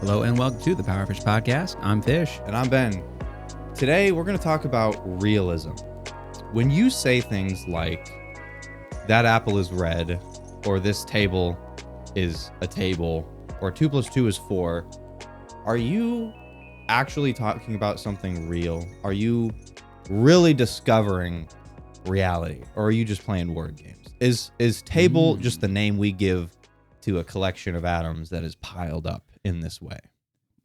Hello and welcome to the Powerfish Podcast. I'm Fish. And I'm Ben. Today we're going to talk about realism. When you say things like, that apple is red, or this table is a table, or 2 + 2 is 4, are you actually talking about something real? Are you really discovering reality? Or are you just playing word games? Is table just the name we give to a collection of atoms that is piled up in this way?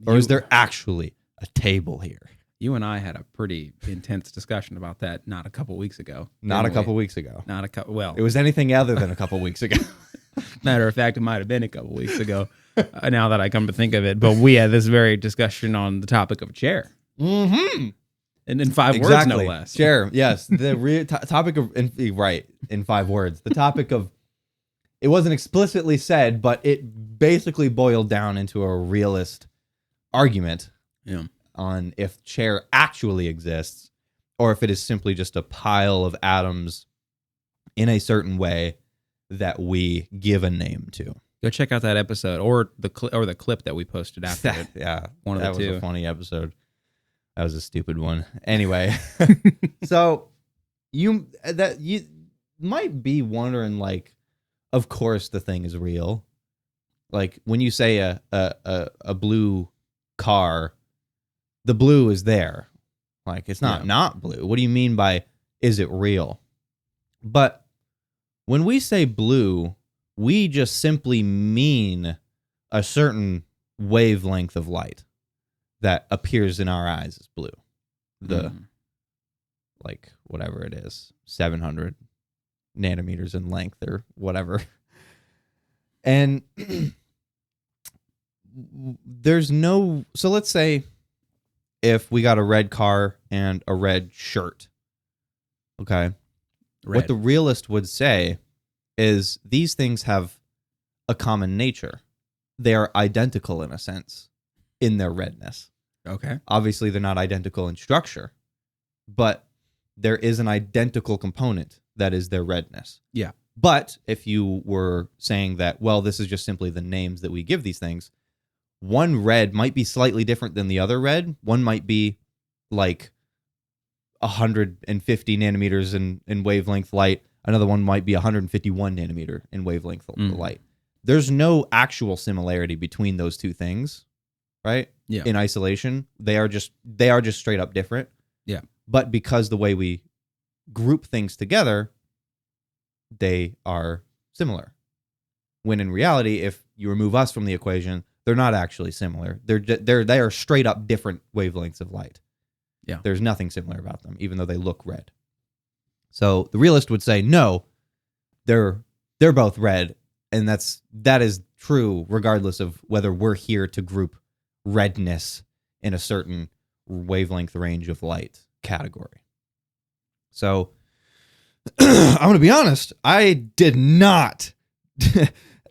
Or is there actually a table here? You and I had a pretty intense discussion about that not a couple weeks ago. Not a couple weeks ago. Well, It was anything other than a couple weeks ago. matter of fact, it might have been a couple weeks ago, now that I come to think of it. But we had this very discussion on the topic of a chair. Mm-hmm. And in 5 words, no less. Chair, yes. The topic of, in 5 words. The topic of, it wasn't explicitly said, but it basically boiled down into a realist argument on if chair actually exists or if it is simply just a pile of atoms in a certain way that we give a name to. Go check out that episode or the clip that we posted after it. Yeah, one of that the was two. a funny episode. That was a stupid one. Anyway, so you might be wondering, like, of course the thing is real. Like when you say a blue car, the blue is there. Like it's not blue. What do you mean by is it real? But when we say blue, we just simply mean a certain wavelength of light that appears in our eyes as blue. Like whatever it is, 700 nanometers in length or whatever. And so let's say if we got a red car and a red shirt, okay? What the realist would say is these things have a common nature. They are identical in a sense in their redness. Okay. Obviously, they're not identical in structure, but there is an identical component that is their redness. Yeah. But if you were saying that, well, this is just simply the names that we give these things, one red might be slightly different than the other red. One might be like 150 nanometers in wavelength light. Another one might be 151 nanometer in wavelength light. There's no actual similarity between those two things, right? Yeah. In isolation, they are just straight up different. Yeah. But because the way we group things together, they are similar. When in reality, if you remove us from the equation, they're not actually similar. They are straight up different wavelengths of light. Yeah. There's nothing similar about them, even though they look red. So the realist would say, no, they're both red, and that is true regardless of whether we're here to group redness in a certain wavelength range of light category. So I'm going to be honest, I did not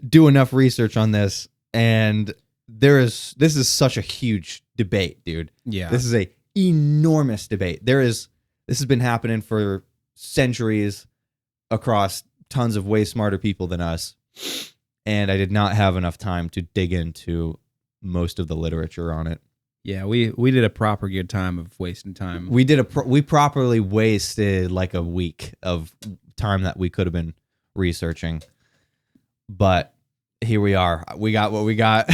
do enough research on this, and this is such a huge debate, dude. Yeah. This is a enormous debate. This has been happening for centuries across tons of way smarter people than us, and I did not have enough time to dig into most of the literature on it. Yeah, we did a proper good time of wasting time. We properly wasted like a week of time that we could have been researching, but here we are. We got what we got.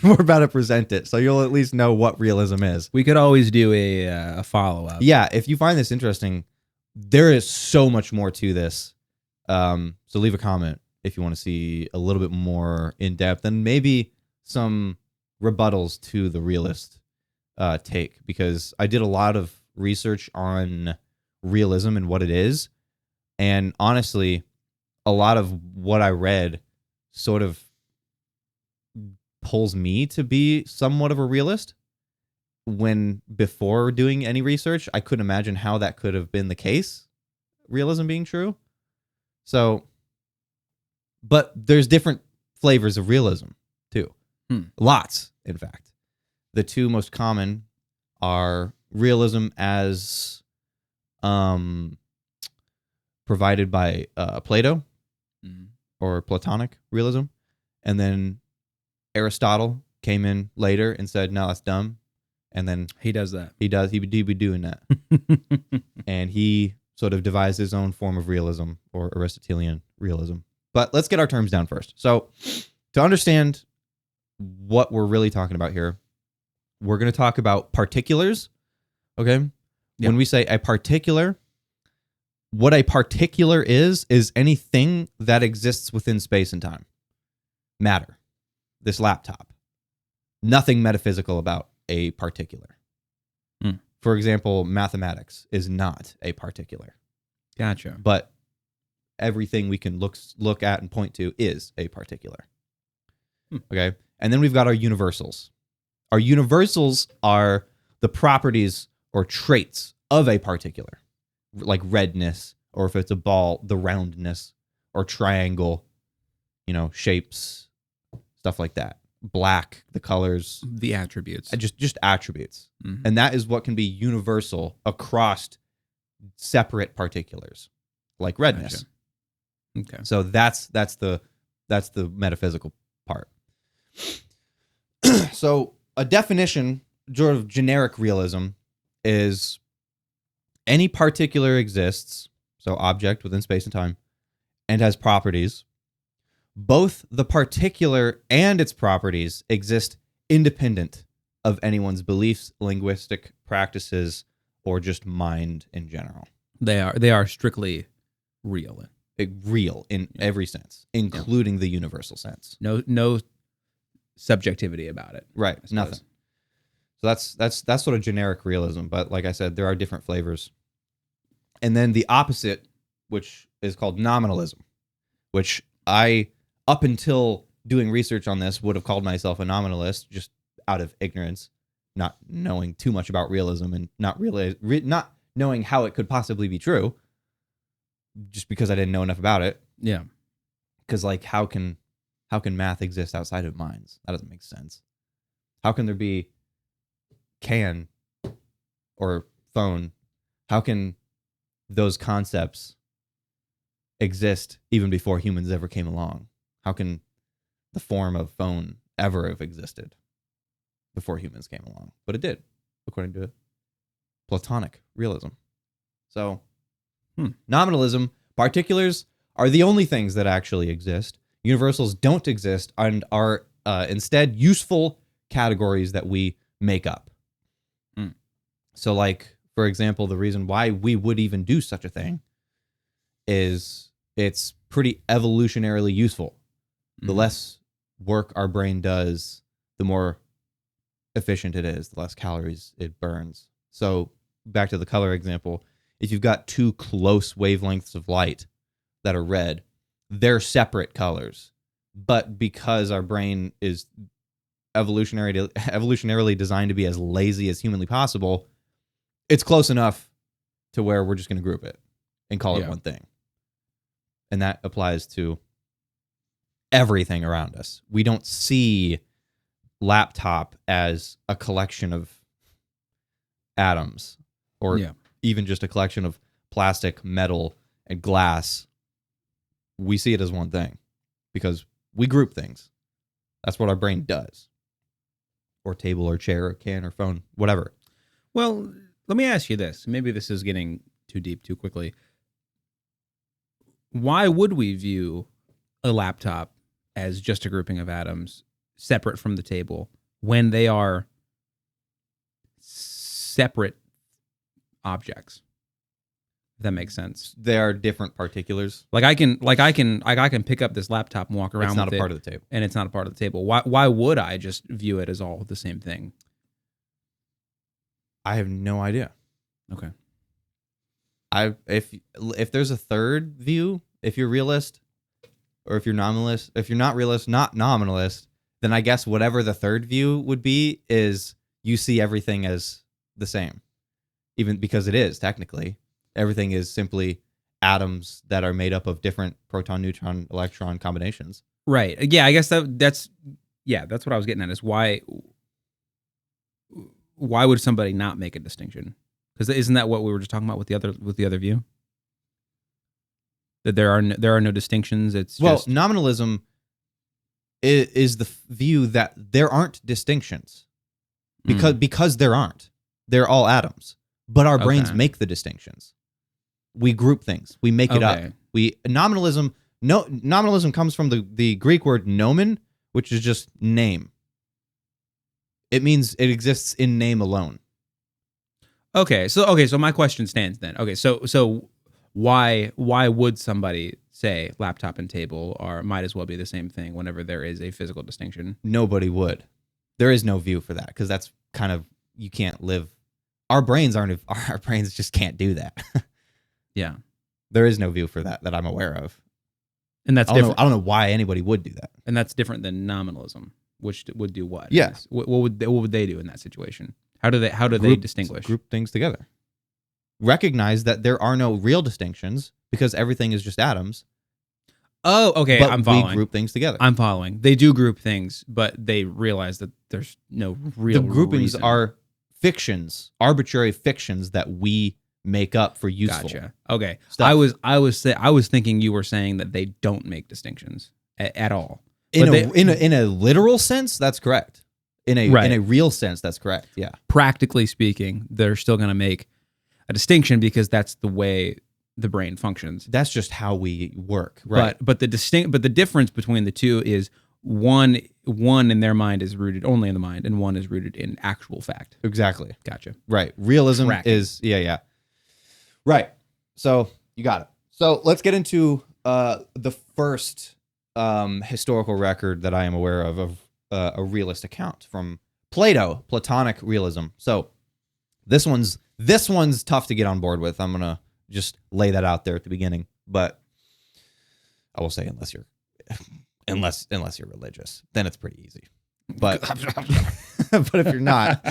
We're about to present it, so you'll at least know what realism is. We could always do a follow-up. Yeah, if you find this interesting, there is so much more to this. So leave a comment if you want to see a little bit more in depth and maybe some rebuttals to the realist take, because I did a lot of research on realism and what it is, and honestly, a lot of what I read sort of pulls me to be somewhat of a realist. When before doing any research, I couldn't imagine how that could have been the case, realism being true. So, but there's different flavors of realism too. Lots, in fact. The two most common are realism as provided by Plato or Platonic Realism, and then Aristotle came in later and said, no, that's dumb. And then He does that. he would be doing that. And he sort of devised his own form of realism, or Aristotelian realism. But let's get our terms down first. So to understand what we're really talking about here, we're going to talk about particulars. Okay. Yeah. When we say a particular, what a particular is anything that exists within space and time. Matter. This laptop. Nothing metaphysical about a particular. For example, mathematics is not a particular. Gotcha. But everything we can look at and point to is a particular. Okay? And then we've got our universals. Our universals are the properties or traits of a particular, like redness, or if it's a ball, the roundness, or triangle, shapes, stuff like that. Black, the colors, The attributes. just attributes. Mhm. And that is what can be universal across separate particulars, like redness. Gotcha. Okay. So that's the metaphysical part. So a definition, sort of generic realism, is any particular exists, so object within space and time, and has properties. Both the particular and its properties exist independent of anyone's beliefs, linguistic practices, or just mind in general. They are strictly real. Real in every sense, including the universal sense. No subjectivity about it. Right, I suppose. nothing. So that's sort of generic realism, but like I said, there are different flavors. And then the opposite, which is called nominalism, which I, up until doing research on this, would have called myself a nominalist just out of ignorance, not knowing too much about realism and not knowing how it could possibly be true, just because I didn't know enough about it. Yeah. Because like, how can math exist outside of minds? That doesn't make sense. How can there be can or phone? How can those concepts exist even before humans ever came along? How can the form of phone ever have existed before humans came along? But it did, according to Platonic Realism. So, nominalism, particulars are the only things that actually exist. Universals don't exist and are instead useful categories that we make up. So, like, for example, the reason why we would even do such a thing is it's pretty evolutionarily useful. The less work our brain does, the more efficient it is, the less calories it burns. So back to the color example, if you've got two close wavelengths of light that are red, they're separate colors. But because our brain is evolutionarily designed to be as lazy as humanly possible, it's close enough to where we're just going to group it and call it one thing. And that applies to everything around us. We don't see laptop as a collection of atoms or even just a collection of plastic, metal, and glass. We see it as one thing because we group things. That's what our brain does. Or table or chair or can or phone, whatever. Well, let me ask you this. Maybe this is getting too deep too quickly. Why would we view a laptop as just a grouping of atoms separate from the table when they are separate objects? If that makes sense. They are different particulars. Like I can pick up this laptop and walk around. It's not with a part it, of the table, and it's not a part of the table. Why would I just view it as all the same thing? I have no idea. Okay. If there's a third view, if you're realist, or if you're nominalist, if you're not realist, not nominalist, then I guess whatever the third view would be is you see everything as the same, even because it is technically. Everything is simply atoms that are made up of different proton, neutron, electron combinations. Right. Yeah, I guess that's what I was getting at is why would somebody not make a distinction? Because isn't that what we were just talking about with the other view? That there are no distinctions. It's well, just nominalism is the view that there aren't distinctions because there aren't. They're all atoms, but our brains make the distinctions. We group things. We make it up. Nominalism comes from the Greek word nomen, which is just name. It means it exists in name alone. Okay, so my question stands then. Okay, so why would somebody say laptop and table might as well be the same thing whenever there is a physical distinction? Nobody would. There is no view for that because that's kind of, you can't live. Our brains just can't do that. Yeah. There is no view for that I'm aware of. And that's different. I don't know why anybody would do that. And that's different than nominalism, which would do what? Yeah. What would they do in that situation? How do they distinguish? Group things together. Recognize that there are no real distinctions because everything is just atoms. Oh, okay. But I'm following. we group things together. I'm following. They do group things, but they realize that there's no real. The groupings reason. are fictions, arbitrary fictions that we make up for useful. Gotcha. Okay. Stuff. I was thinking you were saying that they don't make distinctions at all. In a literal sense, that's correct. In a real sense, that's correct. Yeah. Practically speaking, they're still going to make a distinction because that's the way the brain functions. That's just how we work, right? But the difference between the two is one in their mind is rooted only in the mind, and one is rooted in actual fact. Exactly. Gotcha. Right. Realism Tracking. is right. So you got it. So let's get into the first historical record that I am aware of a realist account from Plato, Platonic Realism. So this one's tough to get on board with. I'm gonna just lay that out there at the beginning, but I will say unless you're religious, then it's pretty easy. But but if you're not,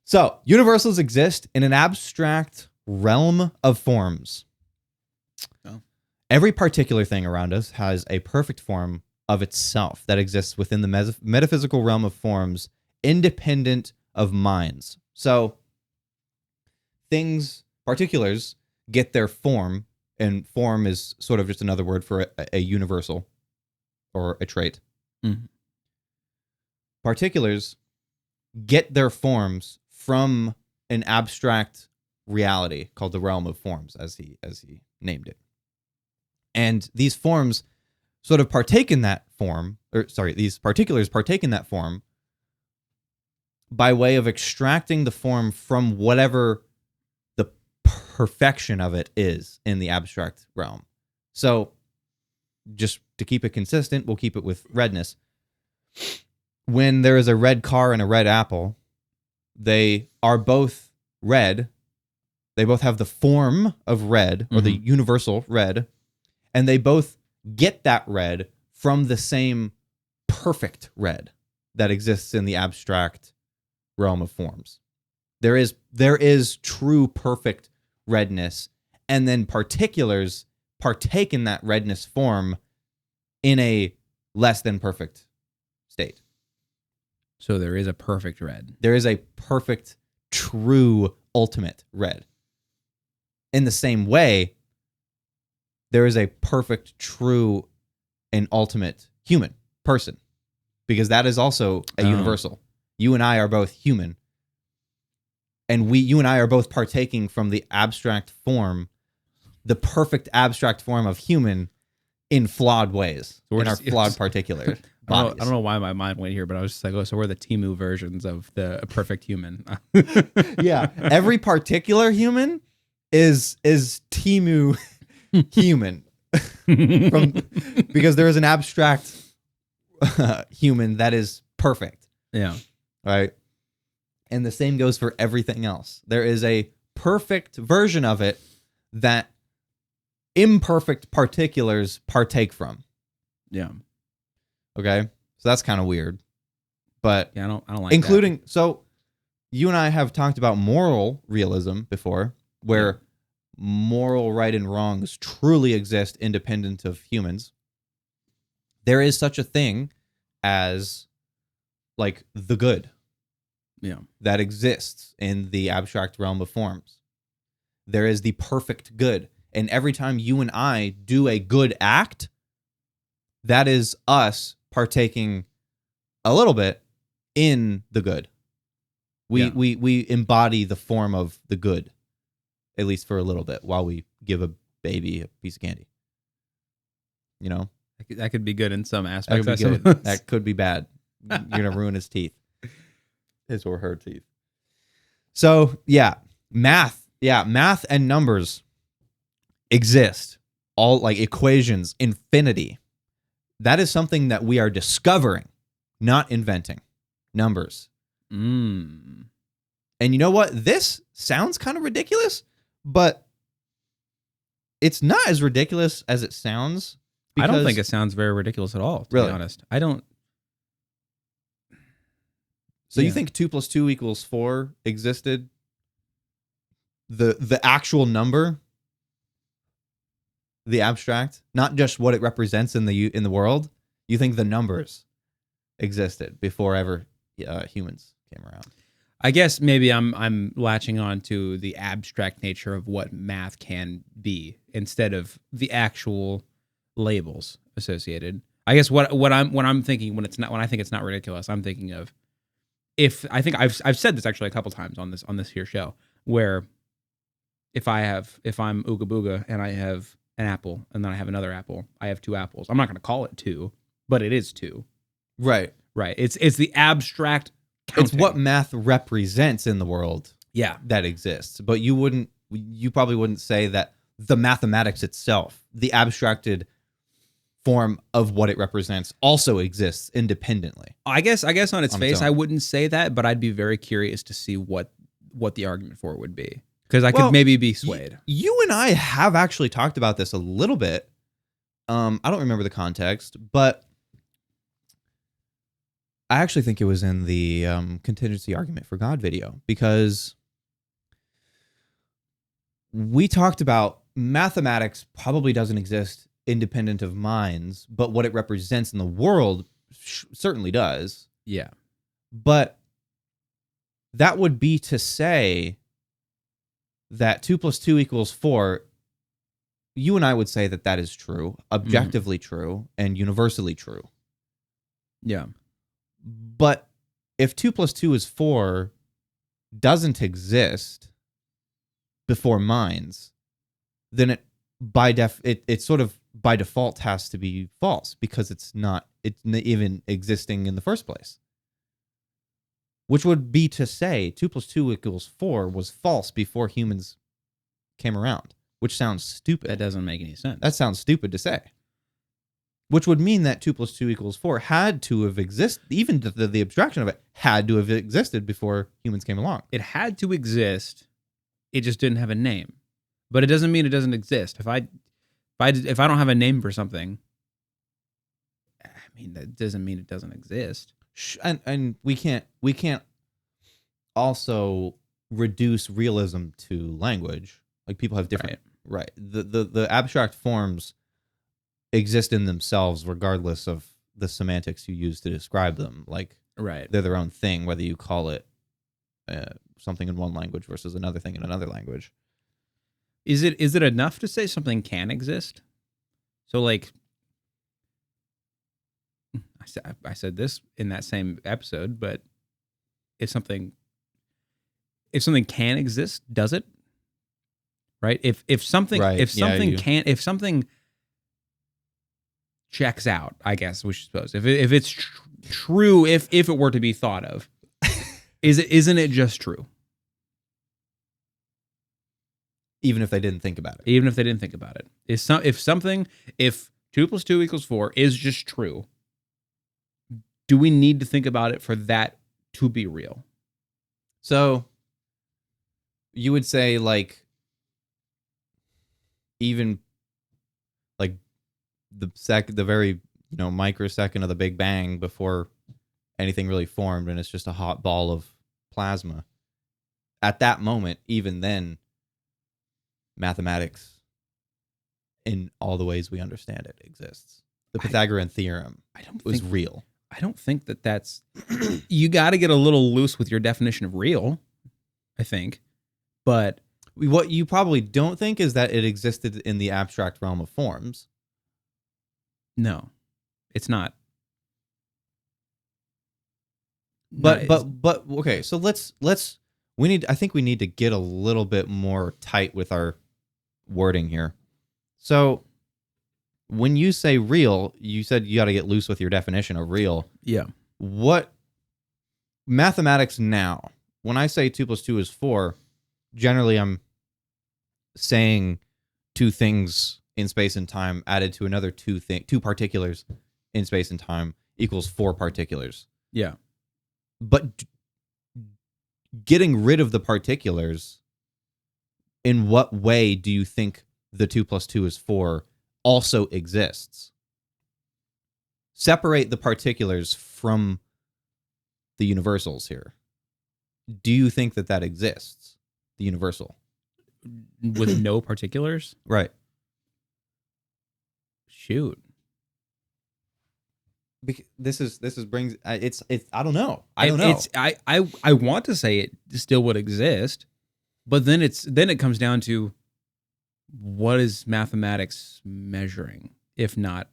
so universals exist in an abstract realm of forms. Oh. Every particular thing around us has a perfect form of itself that exists within the metaphysical realm of forms, independent of minds. So particulars get their form, and form is sort of just another word for a universal or a trait. Mm-hmm. Particulars get their forms from an abstract reality called the realm of forms, as he named it. And these forms sort of partake in that form, these particulars partake in that form by way of extracting the form from whatever the perfection of it is in the abstract realm. So just to keep it consistent, we'll keep it with redness. When there is a red car and a red apple, they are both red. They both have the form of red, or the universal red, and they both get that red from the same perfect red that exists in the abstract realm of forms. There is true perfect redness, and then particulars partake in that redness form in a less than perfect state. So there is a perfect red. There is a perfect, true, ultimate red. In the same way, there is a perfect, true, and ultimate human person, because that is also a universal. You and I are both human, and you and I are both partaking from the abstract form, the perfect abstract form of human, in flawed ways, in our flawed particular bodies. I don't know why my mind went here, but I was just like, oh, so we're the Timu versions of the perfect human. Yeah, every particular human is Timu human, because there is an abstract human that is perfect. Yeah. Right. And the same goes for everything else. There is a perfect version of it that imperfect particulars partake from. Yeah. Okay. So that's kind of weird. But yeah, I don't like including that. So you and I have talked about moral realism before, where moral right and wrongs truly exist independent of humans. There is such a thing as like the good. Yeah. That exists in the abstract realm of forms. There is the perfect good. And every time you and I do a good act, that is us partaking a little bit in the good. We embody the form of the good, at least for a little bit, while we give a baby a piece of candy. You know? That could be good in some That aspects. could be I good. suppose. That could be bad. You're going to ruin his teeth. His or her teeth. So, yeah, math. Yeah, math and numbers exist. All like equations, infinity. That is something that we are discovering, not inventing. Numbers. Mm. And you know what? This sounds kind of ridiculous, but it's not as ridiculous as it sounds. I don't think it sounds very ridiculous at all, to Really? be honest. I don't. So you think 2 + 2 = 4 existed? The actual number, the abstract, not just what it represents in the world. You think the numbers existed before ever humans came around? I guess maybe I'm latching on to the abstract nature of what math can be instead of the actual labels associated. I guess what I'm thinking when I think it's not ridiculous, I'm thinking of if I think I've said this actually a couple times on this here show, where if I'm Ooga Booga and I have an apple and then I have another apple, I have two apples. I'm not going to call it two, but it is two. Right. It's the abstract counting. It's what math represents in the world. Yeah. That exists. But you probably wouldn't say that the mathematics itself, the abstracted form of what it represents, also exists independently. I guess on its face, I wouldn't say that, but I'd be very curious to see what the argument for it would be, because I could maybe be swayed. You and I have actually talked about this a little bit. I don't remember the context, but I actually think it was in the contingency argument for God video, because we talked about mathematics probably doesn't exist independent of minds, but what it represents in the world certainly does. Yeah. But that would be to say that 2 + 2 = 4. You and I would say that is true, objectively true, and universally true. Yeah. But if 2 + 2 = 4 doesn't exist before minds, then it sort of by default has to be false, because it's not even existing in the first place. Which would be to say 2 + 2 = 4 was false before humans came around, which sounds stupid. That doesn't make any sense. That sounds stupid to say. Which would mean that 2 + 2 = 4 had to have existed, even the abstraction of it had to have existed before humans came along. It had to exist. It just didn't have a name. But it doesn't mean it doesn't exist. If I don't have a name for something, I mean, that doesn't mean it doesn't exist. And we can't also reduce realism to language. Like, people have different right. The abstract forms exist in themselves regardless of the semantics you use to describe them. Like, they're their own thing, whether you call it something in one language versus another thing in another language. Is it enough to say something can exist? So, like, I said this in that same episode, but if something can exist, does it? Right? If something if something checks out, I guess we should suppose. If it's true, if it were to be thought of, isn't it just true? Even if they didn't think about it. Even if they didn't think about it. If 2 + 2 = 4 is just true, do we need to think about it for that to be real? So you would say, like, even like the very microsecond of the Big Bang, before anything really formed, and it's just a hot ball of plasma. At that moment, even then, mathematics in all the ways we understand it exists. The Pythagorean theorem was real. I don't think that's you got to get a little loose with your definition of real, I think. But what you probably don't think is that it existed in the abstract realm of forms. No. It's not. But No, but okay, so I think we need to get a little bit more tight with our wording here. So when you say real, you said you got to get loose with your definition of real. yeah. What mathematics now, when I say 2 + 2 is 4, generally I'm saying two things in space and time added to another two particulars in space and time equals 4 particulars. Yeah. But getting rid of the particulars, in what way do you think the 2 + 2 is 4 also exists? Separate the particulars from the universals here. Do you think that exists, the universal? With no particulars? Right. Shoot. This brings it's I don't know. I don't know. It's I want to say it still would exist, but then it comes down to what is mathematics measuring, if not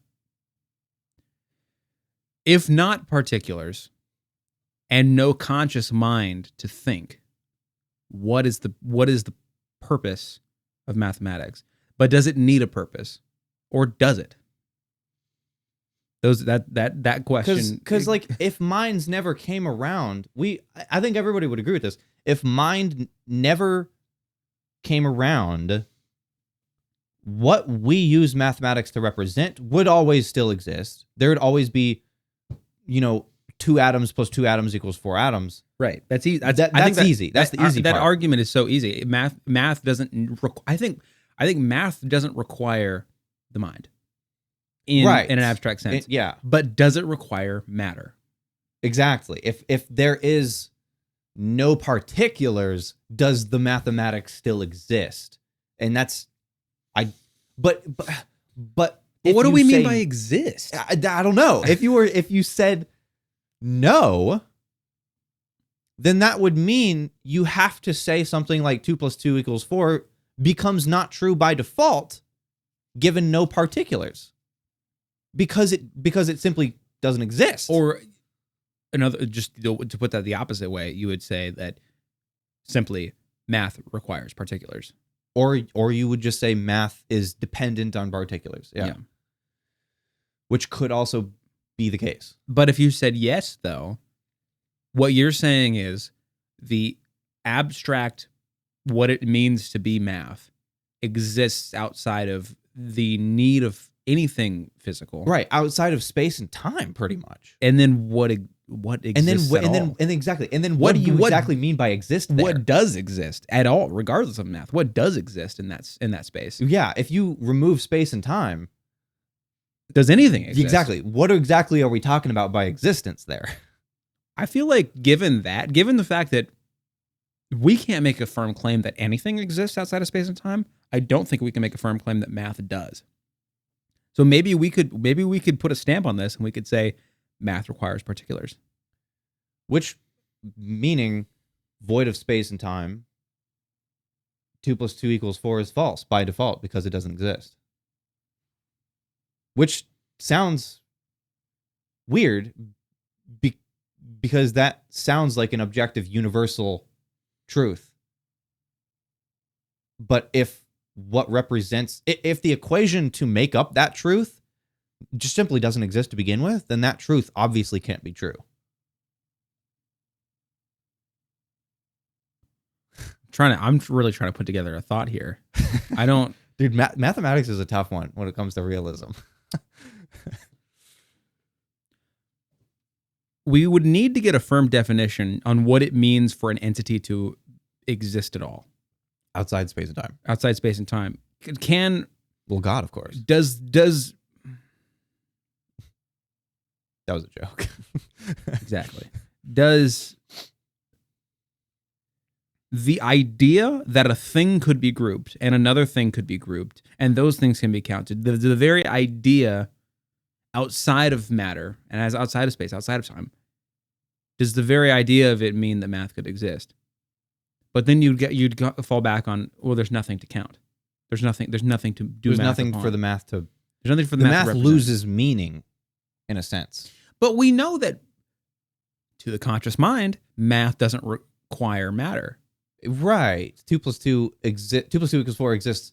particulars and no conscious mind to think what is the purpose of mathematics? But does it need a purpose, or does it? That question, because like if minds never came around, I think everybody would agree with this. If mind never came around, what we use mathematics to represent would always still exist. There would always be, 2 atoms plus 2 atoms equals 4 atoms. right? That's easy. That's easy. That's the easy that part. argument is so easy. Math doesn't. I think math doesn't require the mind in an abstract sense. Yeah, but does it require matter? exactly. If there is no particulars, does the mathematics still exist? And that's But What do we mean by exist? I don't know. If you said no, then that would mean you have to say something like 2 + 2 = 4 becomes not true by default, given no particulars, because it simply doesn't exist. Or another, just to put that the opposite way, you would say that simply math requires particulars. Or you would just say math is dependent on particulars. Yeah. Which could also be the case. But if you said yes, though, what you're saying is the abstract, what it means to be math, exists outside of the need of anything physical. Right. Outside of space and time, pretty much. And then what exists at all? And exactly. And then what do you exactly mean by exist there? What does exist at all, regardless of math? What does exist in that space? Yeah. If you remove space and time, does anything exist? Exactly. What exactly are we talking about by existence there? I feel like given the fact that we can't make a firm claim that anything exists outside of space and time, I don't think we can make a firm claim that math does. So maybe we could put a stamp on this and we could say math requires particulars. Which, meaning void of space and time, 2 + 2 = 4 is false by default because it doesn't exist. Which sounds weird because that sounds like an objective universal truth. But if the equation to make up that truth just simply doesn't exist to begin with, then that truth obviously can't be true. I'm really trying to put together a thought here. I don't... Dude, mathematics is a tough one when it comes to realism. We would need to get a firm definition on what it means for an entity to exist at all. Outside space and time. Outside space and time. Well, God, of course. Does That was a joke. exactly. Does the idea that a thing could be grouped and another thing could be grouped and those things can be counted, the very idea outside of matter and as outside of space, outside of time, does the very idea of it mean that math could exist? But then you'd fall back on, well, there's nothing to count. There's nothing to do. There's math nothing upon. for the math to. There's nothing for The math math to represent. loses meaning in a sense. But we know that to the conscious mind, math doesn't require matter. Right. 2 plus 2 equals 4 exists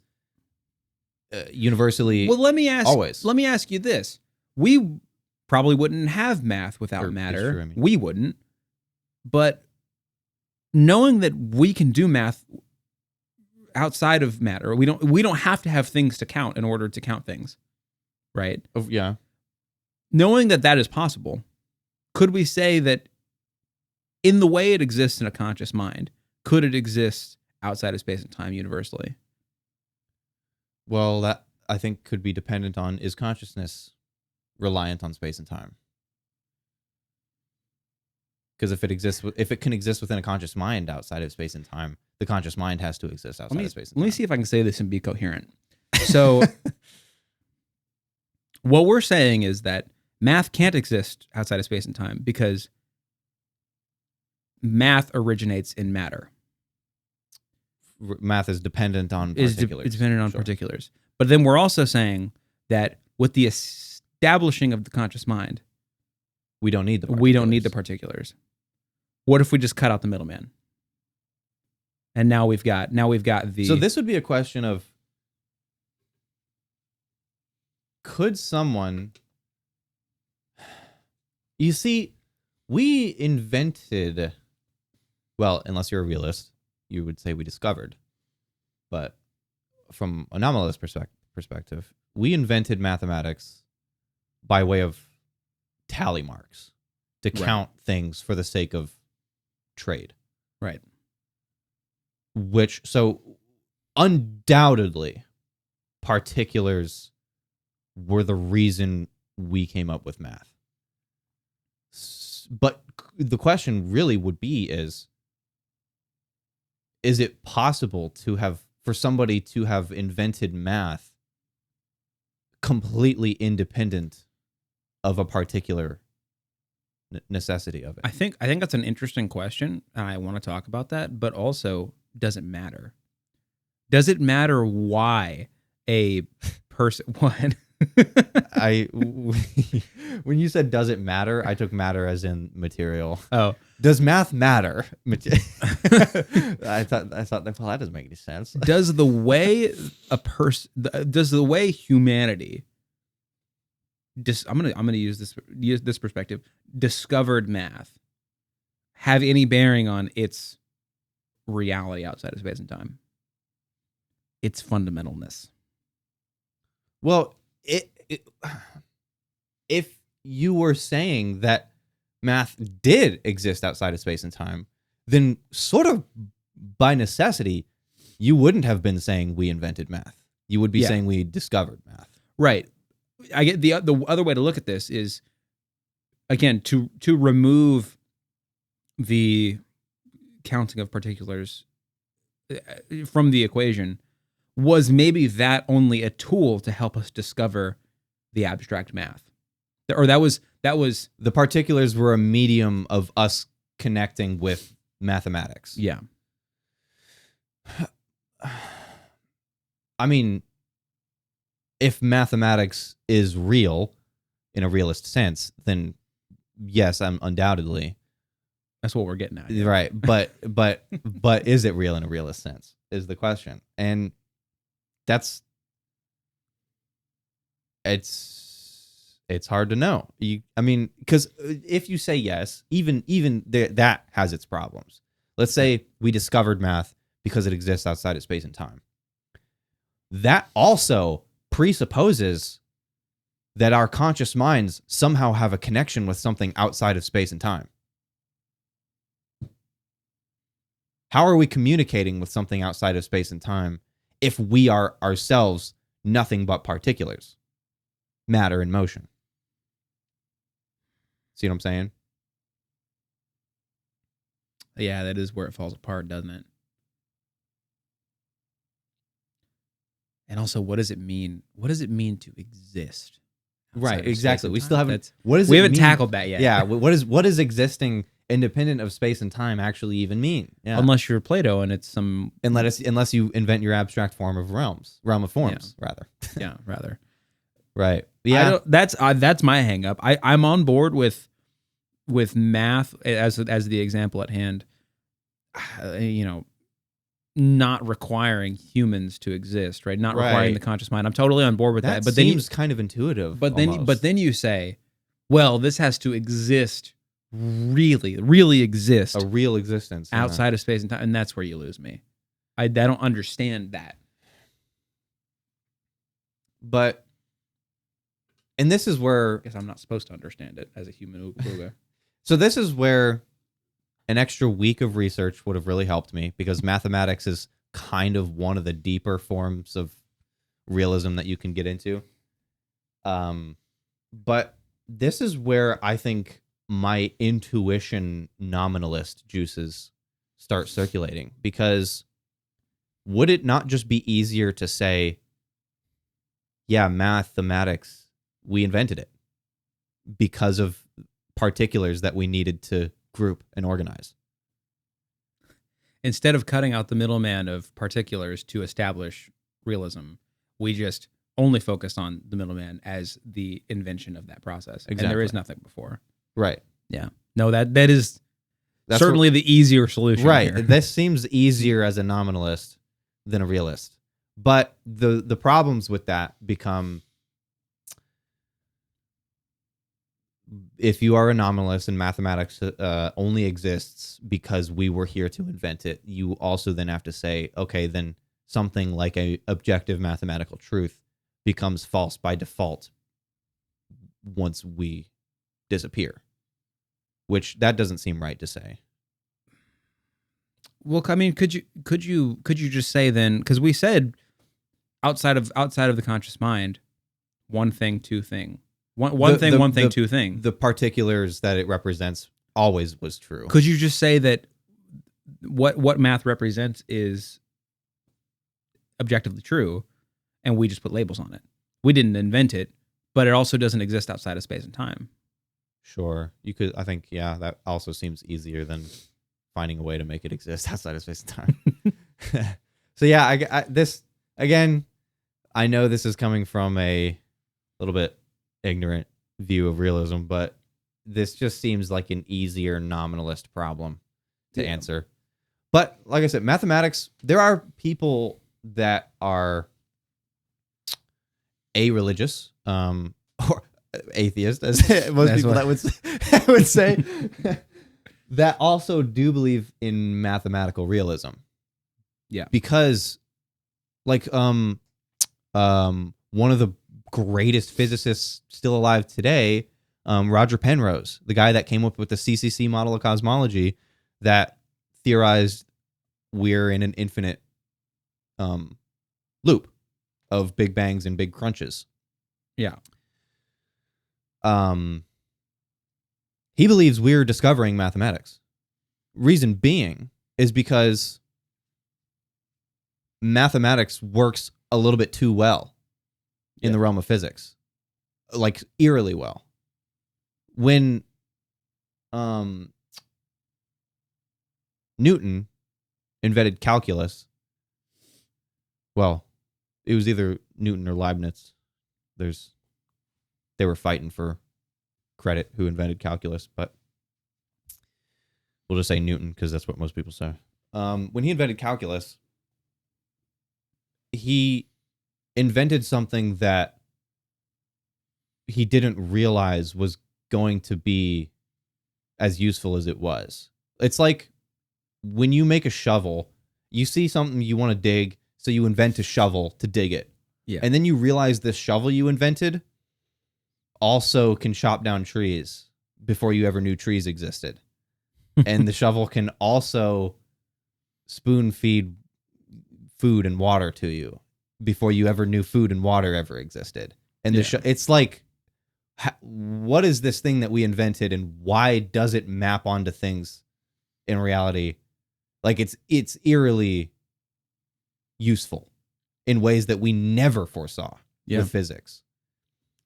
universally. Well, let me always. ask you this. We probably wouldn't have math without matter. True, I mean. We wouldn't. But knowing that we can do math outside of matter, we don't have to have things to count in order to count things. Right? Yeah. Knowing that that is possible, could we say that in the way it exists in a conscious mind, could it exist outside of space and time universally? Well, that I think could be dependent on, is consciousness reliant on space and time? Because if it can exist within a conscious mind outside of space and time, the conscious mind has to exist outside of space and time. Let me see if I can say this and be coherent. So what we're saying is that math can't exist outside of space and time because math originates in matter. Math is dependent on particulars. It's dependent on particulars. But then we're also saying that with the establishing of the conscious mind, we don't need the particulars. What if we just cut out the middleman? And now we've got the... So this would be a question of, could someone... You see, we invented... Well, unless you're a realist, you would say we discovered. But from a nominalist perspective, we invented mathematics by way of tally marks to count things for the sake of trade. Right. So undoubtedly, particulars were the reason we came up with math. But the question really would be is it possible for somebody to have invented math completely independent of a particular necessity of it? I think that's an interesting question, and I want to talk about that, but also, does it matter? Does it matter why a person... What? When you said does it matter, I took matter as in material. Oh. Does math matter? I thought well, that doesn't make any sense. Does the way humanity I'm gonna use this perspective, discovered math, have any bearing on its reality outside of space and time? Its fundamentalness. Well, if you were saying that math did exist outside of space and time, then sort of by necessity, you wouldn't have been saying we invented math. You would be saying we discovered math. Right. I get the other way to look at this is, again, to remove the counting of particulars from the equation. Was maybe that only a tool to help us discover the abstract math? Or that was the particulars were a medium of us connecting with mathematics. Yeah. I mean, if mathematics is real in a realist sense, then yes, I'm undoubtedly. That's what we're getting at. Right. But is it real in a realist sense is the question. And it's hard to know. Because if you say yes, even that has its problems. Let's say we discovered math because it exists outside of space and time. That also presupposes that our conscious minds somehow have a connection with something outside of space and time. How are we communicating with something outside of space and time if we are ourselves nothing but particulars, matter in motion? See what I'm saying? Yeah, that is where it falls apart, doesn't it? And also, what does it mean? What does it mean to exist? Right, exactly. We still haven't. We haven't tackled that yet. Yeah. What is existing independent of space and time actually even mean? Yeah. Unless you're Plato and it's some... Unless you invent your abstract realm of forms, rather. Yeah, rather. Right. Yeah. That's my hang up. I'm on board with math as the example at hand. Not requiring humans to exist, right? Not requiring the conscious mind. I'm totally on board with that. But seems kind of intuitive. But then you say, well, this has to exist, really exist, a real existence outside of space and time, and that's where you lose me. I don't understand that. But, and this is where I guess I'm not supposed to understand it as a human. So this is where an extra week of research would have really helped me, because mathematics is kind of one of the deeper forms of realism that you can get into. But this is where I think my intuition nominalist juices start circulating, because would it not just be easier to say, yeah, mathematics, we invented it because of particulars that we needed to group and organize? Instead of cutting out the middleman of particulars to establish realism, we just only focus on the middleman as the invention of that process. Exactly. And there is nothing before. Right. Yeah. No, that's certainly the easier solution. Right. Here. This seems easier as a nominalist than a realist. But the problems with that become, if you are a nominalist and mathematics only exists because we were here to invent it, you also then have to say, okay, then something like a objective mathematical truth becomes false by default once we disappear, which that doesn't seem right to say. Well, I mean, could you just say then, because we said outside of the conscious mind, one thing, two thing. One thing, two thing. The particulars that it represents always was true. Could you just say that what math represents is objectively true, and we just put labels on it? We didn't invent it, but it also doesn't exist outside of space and time. Sure. You could, I think, yeah, that also seems easier than finding a way to make it exist outside of space and time. So yeah, I this, again, I know this is coming from a little bit ignorant view of realism, but this just seems like an easier nominalist problem to answer. But like I said, mathematics, there are people that are a-religious, or atheist, as most people that would say, that also do believe in mathematical realism. Yeah. Because like one of the greatest physicists still alive today, Roger Penrose, the guy that came up with the CCC model of cosmology that theorized we're in an infinite loop of big bangs and big crunches. Yeah. He believes we're discovering mathematics. Reason being is because mathematics works a little bit too well in the realm of physics, like eerily well. When Newton invented calculus, well, it was either Newton or Leibniz. They were fighting for credit who invented calculus, but we'll just say Newton because that's what most people say. When he invented calculus, he invented something that he didn't realize was going to be as useful as it was. It's like when you make a shovel, you see something you want to dig, so you invent a shovel to dig it. Yeah. And then you realize this shovel you invented also can chop down trees before you ever knew trees existed. And the shovel can also spoon feed food and water to you before you ever knew food and water ever existed. And it's like, what is this thing that we invented, and why does it map onto things in reality? Like it's eerily useful in ways that we never foresaw with physics.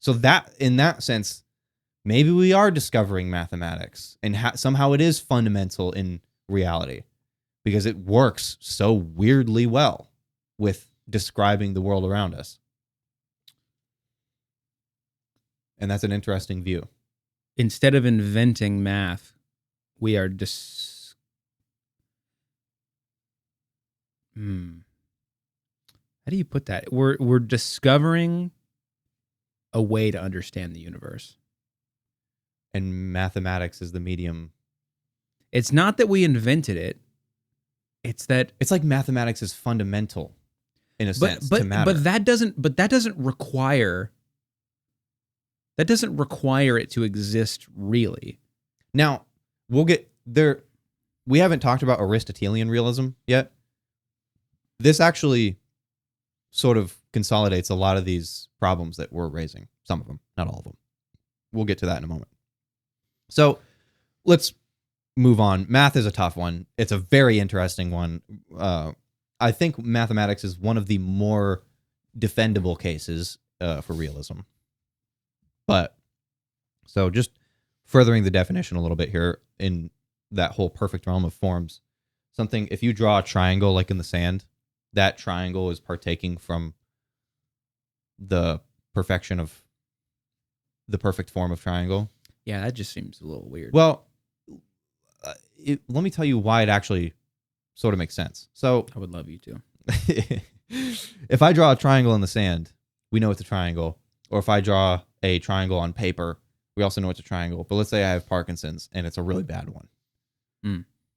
So that, in that sense, maybe we are discovering mathematics, and somehow it is fundamental in reality because it works so weirdly well with describing the world around us. And that's an interesting view. Instead of inventing math, we are how do you put that? We're discovering a way to understand the universe. And mathematics is the medium. It's not that we invented it. It's that It's like mathematics is fundamental in a sense to matter. But that doesn't require it to exist really. Now, we'll get there. We haven't talked about Aristotelian realism yet. This actually sort of consolidates a lot of these problems that we're raising. Some of them, not all of them. We'll get to that in a moment. So let's move on. Math is a tough one. It's a very interesting one. I think mathematics is one of the more defendable cases for realism. But so just furthering the definition a little bit here in that whole perfect realm of forms, something, if you draw a triangle like in the sand, that triangle is partaking from the perfection of the perfect form of triangle. Yeah, that just seems a little weird. Well, let me tell you why it actually sort of makes sense. So I would love you to. If I draw a triangle in the sand, we know it's a triangle. Or if I draw a triangle on paper, we also know it's a triangle. But let's say I have Parkinson's and it's a really bad one.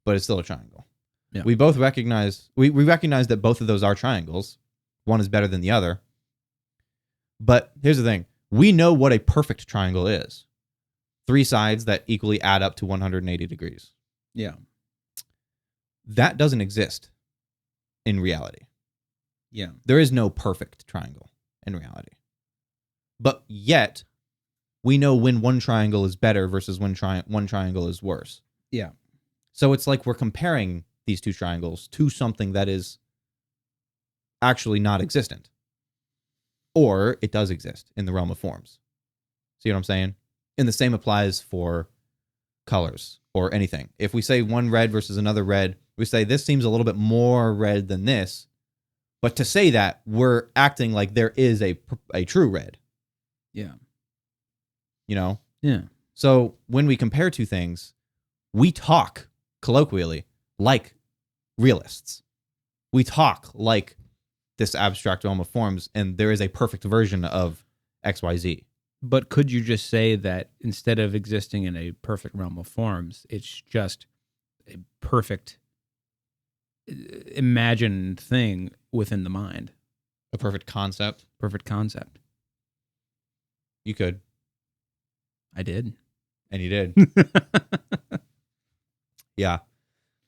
But it's still a triangle. Yeah. We both recognize we recognize that both of those are triangles. One is better than the other. But here's the thing. We know what a perfect triangle is. 3 sides that equally add up to 180 degrees. Yeah. That doesn't exist in reality. Yeah. There is no perfect triangle in reality. But yet, we know when one triangle is better versus when one triangle is worse. Yeah. So it's like we're comparing these 2 triangles to something that is actually not existent. Or it does exist in the realm of forms. See what I'm saying? And the same applies for colors or anything. If we say one red versus another red, we say this seems a little bit more red than this. But to say that, we're acting like there is a true red. Yeah. You know? Yeah. So when we compare 2 things, we talk colloquially like realists. We talk like this abstract realm of forms, and there is a perfect version of XYZ. But could you just say that instead of existing in a perfect realm of forms, it's just a perfect imagined thing within the mind? A perfect concept? Perfect concept. You could. I did. And you did. Yeah.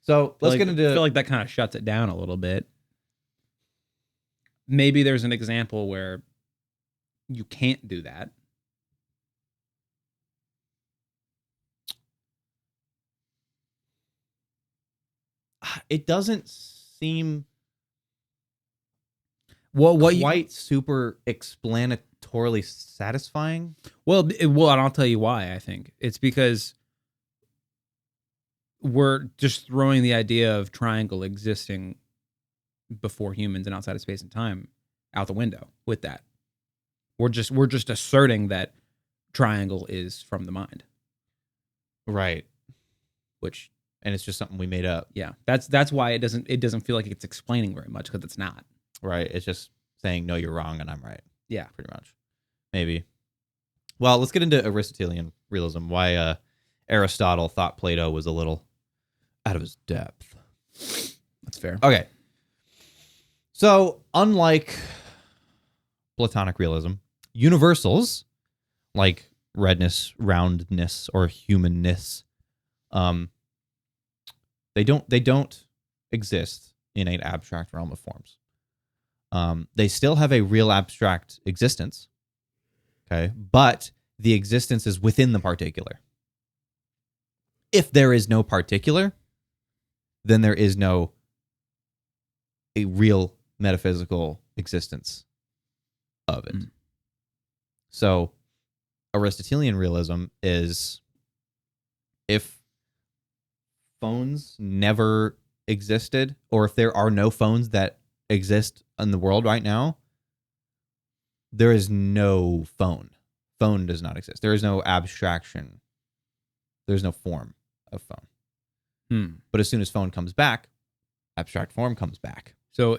So let's get into... I feel like that kind of shuts it down a little bit. Maybe there's an example where you can't do that. It doesn't seem quite super explanatorily satisfying. Well, and I'll tell you why. I think it's because we're just throwing the idea of triangle existing before humans and outside of space and time out the window with that. We're just asserting that triangle is from the mind. Right. And it's just something we made up. Yeah. That's why it doesn't feel like it's explaining very much, because it's not. Right. It's just saying, no, you're wrong and I'm right. Yeah. Pretty much. Maybe. Well, let's get into Aristotelian realism. Why Aristotle thought Plato was a little out of his depth. That's fair. Okay. So, unlike Platonic realism, universals like redness, roundness, or humanness, they don't exist in an abstract realm of forms. They still have a real abstract existence, okay, but the existence is within the particular. If there is no particular, then there is no a real metaphysical existence of it. So Aristotelian realism is, if phones never existed, or if there are no phones that exist in the world right now, there is no phone. phone does not exist. There is no abstraction. There's no form of phone. But as soon as phone comes back, abstract form comes back. So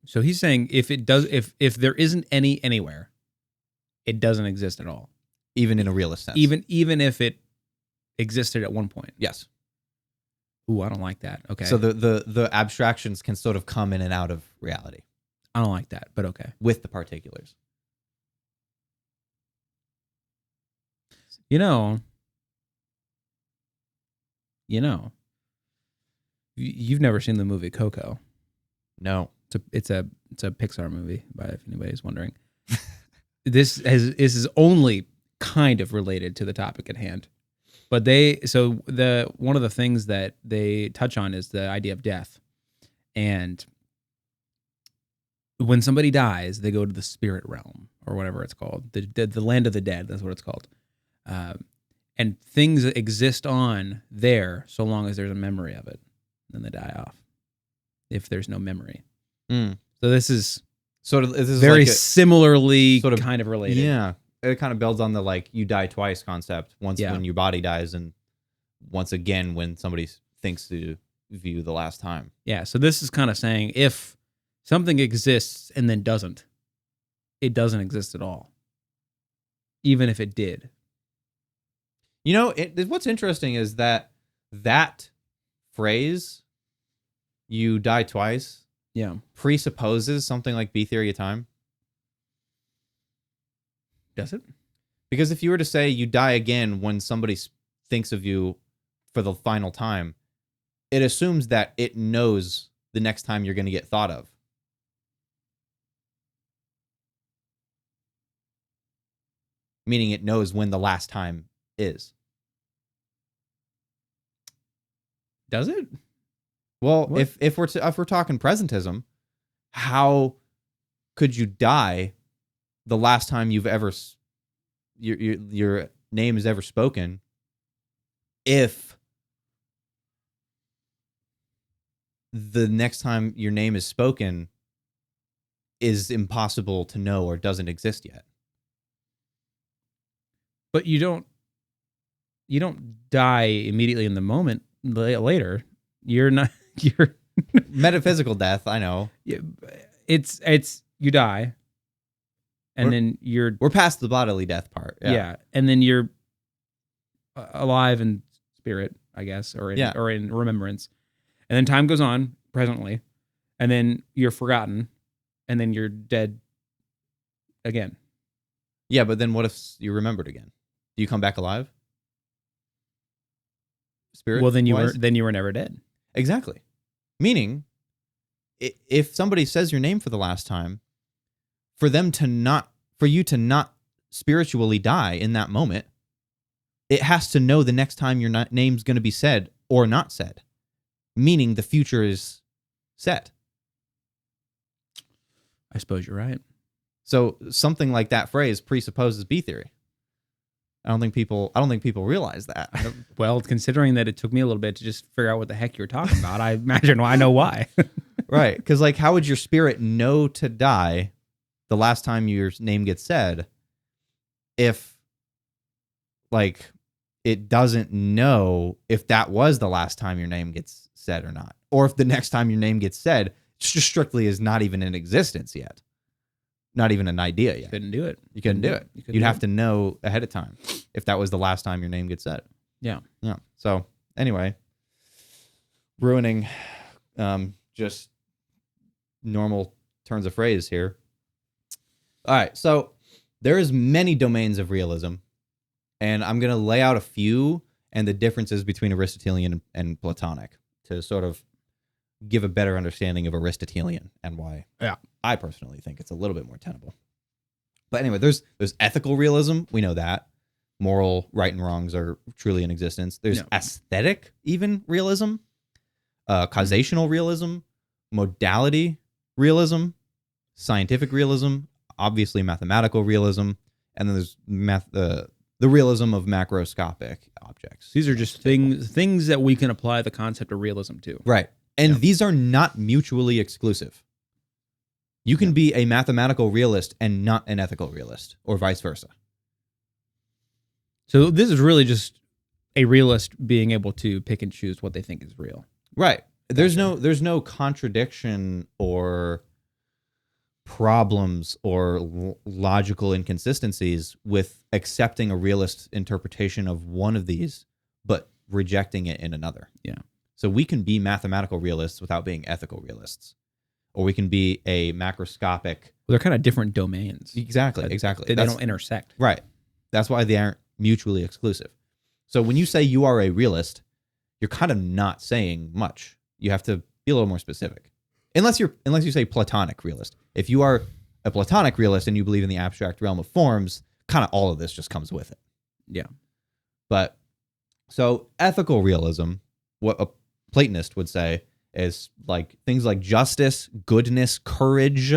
he's saying if there isn't any anywhere, it doesn't exist at all. Even in a realist sense. Even if it existed at one point. Yes. Ooh, I don't like that. Okay. So the abstractions can sort of come in and out of reality. I don't like that, but okay. With the particulars. You know, you've never seen the movie Coco. No. It's a Pixar movie, if anybody's wondering. This is only kind of related to the topic at hand. But one of the things that they touch on is the idea of death. And when somebody dies, they go to the spirit realm or whatever it's called, the land of the dead. That's what it's called. And things exist on there so long as there's a memory of it. Then they die off if there's no memory. So this is very similarly sort of kind of related. Yeah. It kind of builds on the you die twice concept. Once when your body dies, and once again when somebody thinks to view the last time. Yeah. So this is kind of saying if something exists and then doesn't, it doesn't exist at all. Even if it did. You know, what's interesting is that phrase, you die twice, presupposes something like B theory of time. Does it? Because if you were to say you die again when somebody thinks of you for the final time, it assumes that it knows the next time you're going to get thought of. Meaning it knows when the last time is. Does it? Well, if we're talking presentism, how could you die the last time you've ever your name is ever spoken if the next time your name is spoken is impossible to know or doesn't exist yet? But you don't die immediately in the moment. Later, you're metaphysical death. I know. It's you die, and then we're past the bodily death part. Yeah, and then you're alive in spirit, I guess, or in remembrance, and then time goes on presently, and then you're forgotten, and then you're dead again. Yeah, but then what if you're remembered again? Do you come back alive? Spirit. Well, then you were never dead. Exactly. Meaning, if somebody says your name for the last time, for you to not spiritually die in that moment, it has to know the next time your name's going to be said or not said. Meaning the future is set. I suppose you're right. So something like that phrase presupposes B theory. I don't think people realize that. Well, considering that it took me a little bit to just figure out what the heck you're talking about, I imagine I know why. Right. Because how would your spirit know to die the last time your name gets said if it doesn't know if that was the last time your name gets said or not? Or if the next time your name gets said just strictly is not even in existence yet. Not even an idea yet. Couldn't do it. You couldn't do it. You'd have to know ahead of time if that was the last time your name gets said. Yeah. Yeah. So anyway, ruining just normal turns of phrase here. All right. So there is many domains of realism, and I'm going to lay out a few and the differences between Aristotelian and Platonic to sort of give a better understanding of Aristotelian and why I personally think it's a little bit more tenable. But anyway, there's ethical realism. We know that. Moral right and wrongs are truly in existence. There's aesthetic even realism, causational realism, modality realism, scientific realism, obviously mathematical realism, and then there's the realism of macroscopic objects. These are just things that we can apply the concept of realism to. Right. And these are not mutually exclusive. You can be a mathematical realist and not an ethical realist, or vice versa. So this is really just a realist being able to pick and choose what they think is real. Right. There's no contradiction or problems or logical inconsistencies with accepting a realist interpretation of one of these, but rejecting it in another. Yeah. So we can be mathematical realists without being ethical realists, or we can be a macroscopic. Well, they're kind of different domains. Exactly. They don't intersect. Right. That's why they aren't mutually exclusive. So when you say you are a realist, you're kind of not saying much. You have to be a little more specific. Unless you say Platonic realist. If you are a Platonic realist and you believe in the abstract realm of forms, kind of all of this just comes with it. Yeah. But so ethical realism, what a Platonist would say is like things like justice, goodness, courage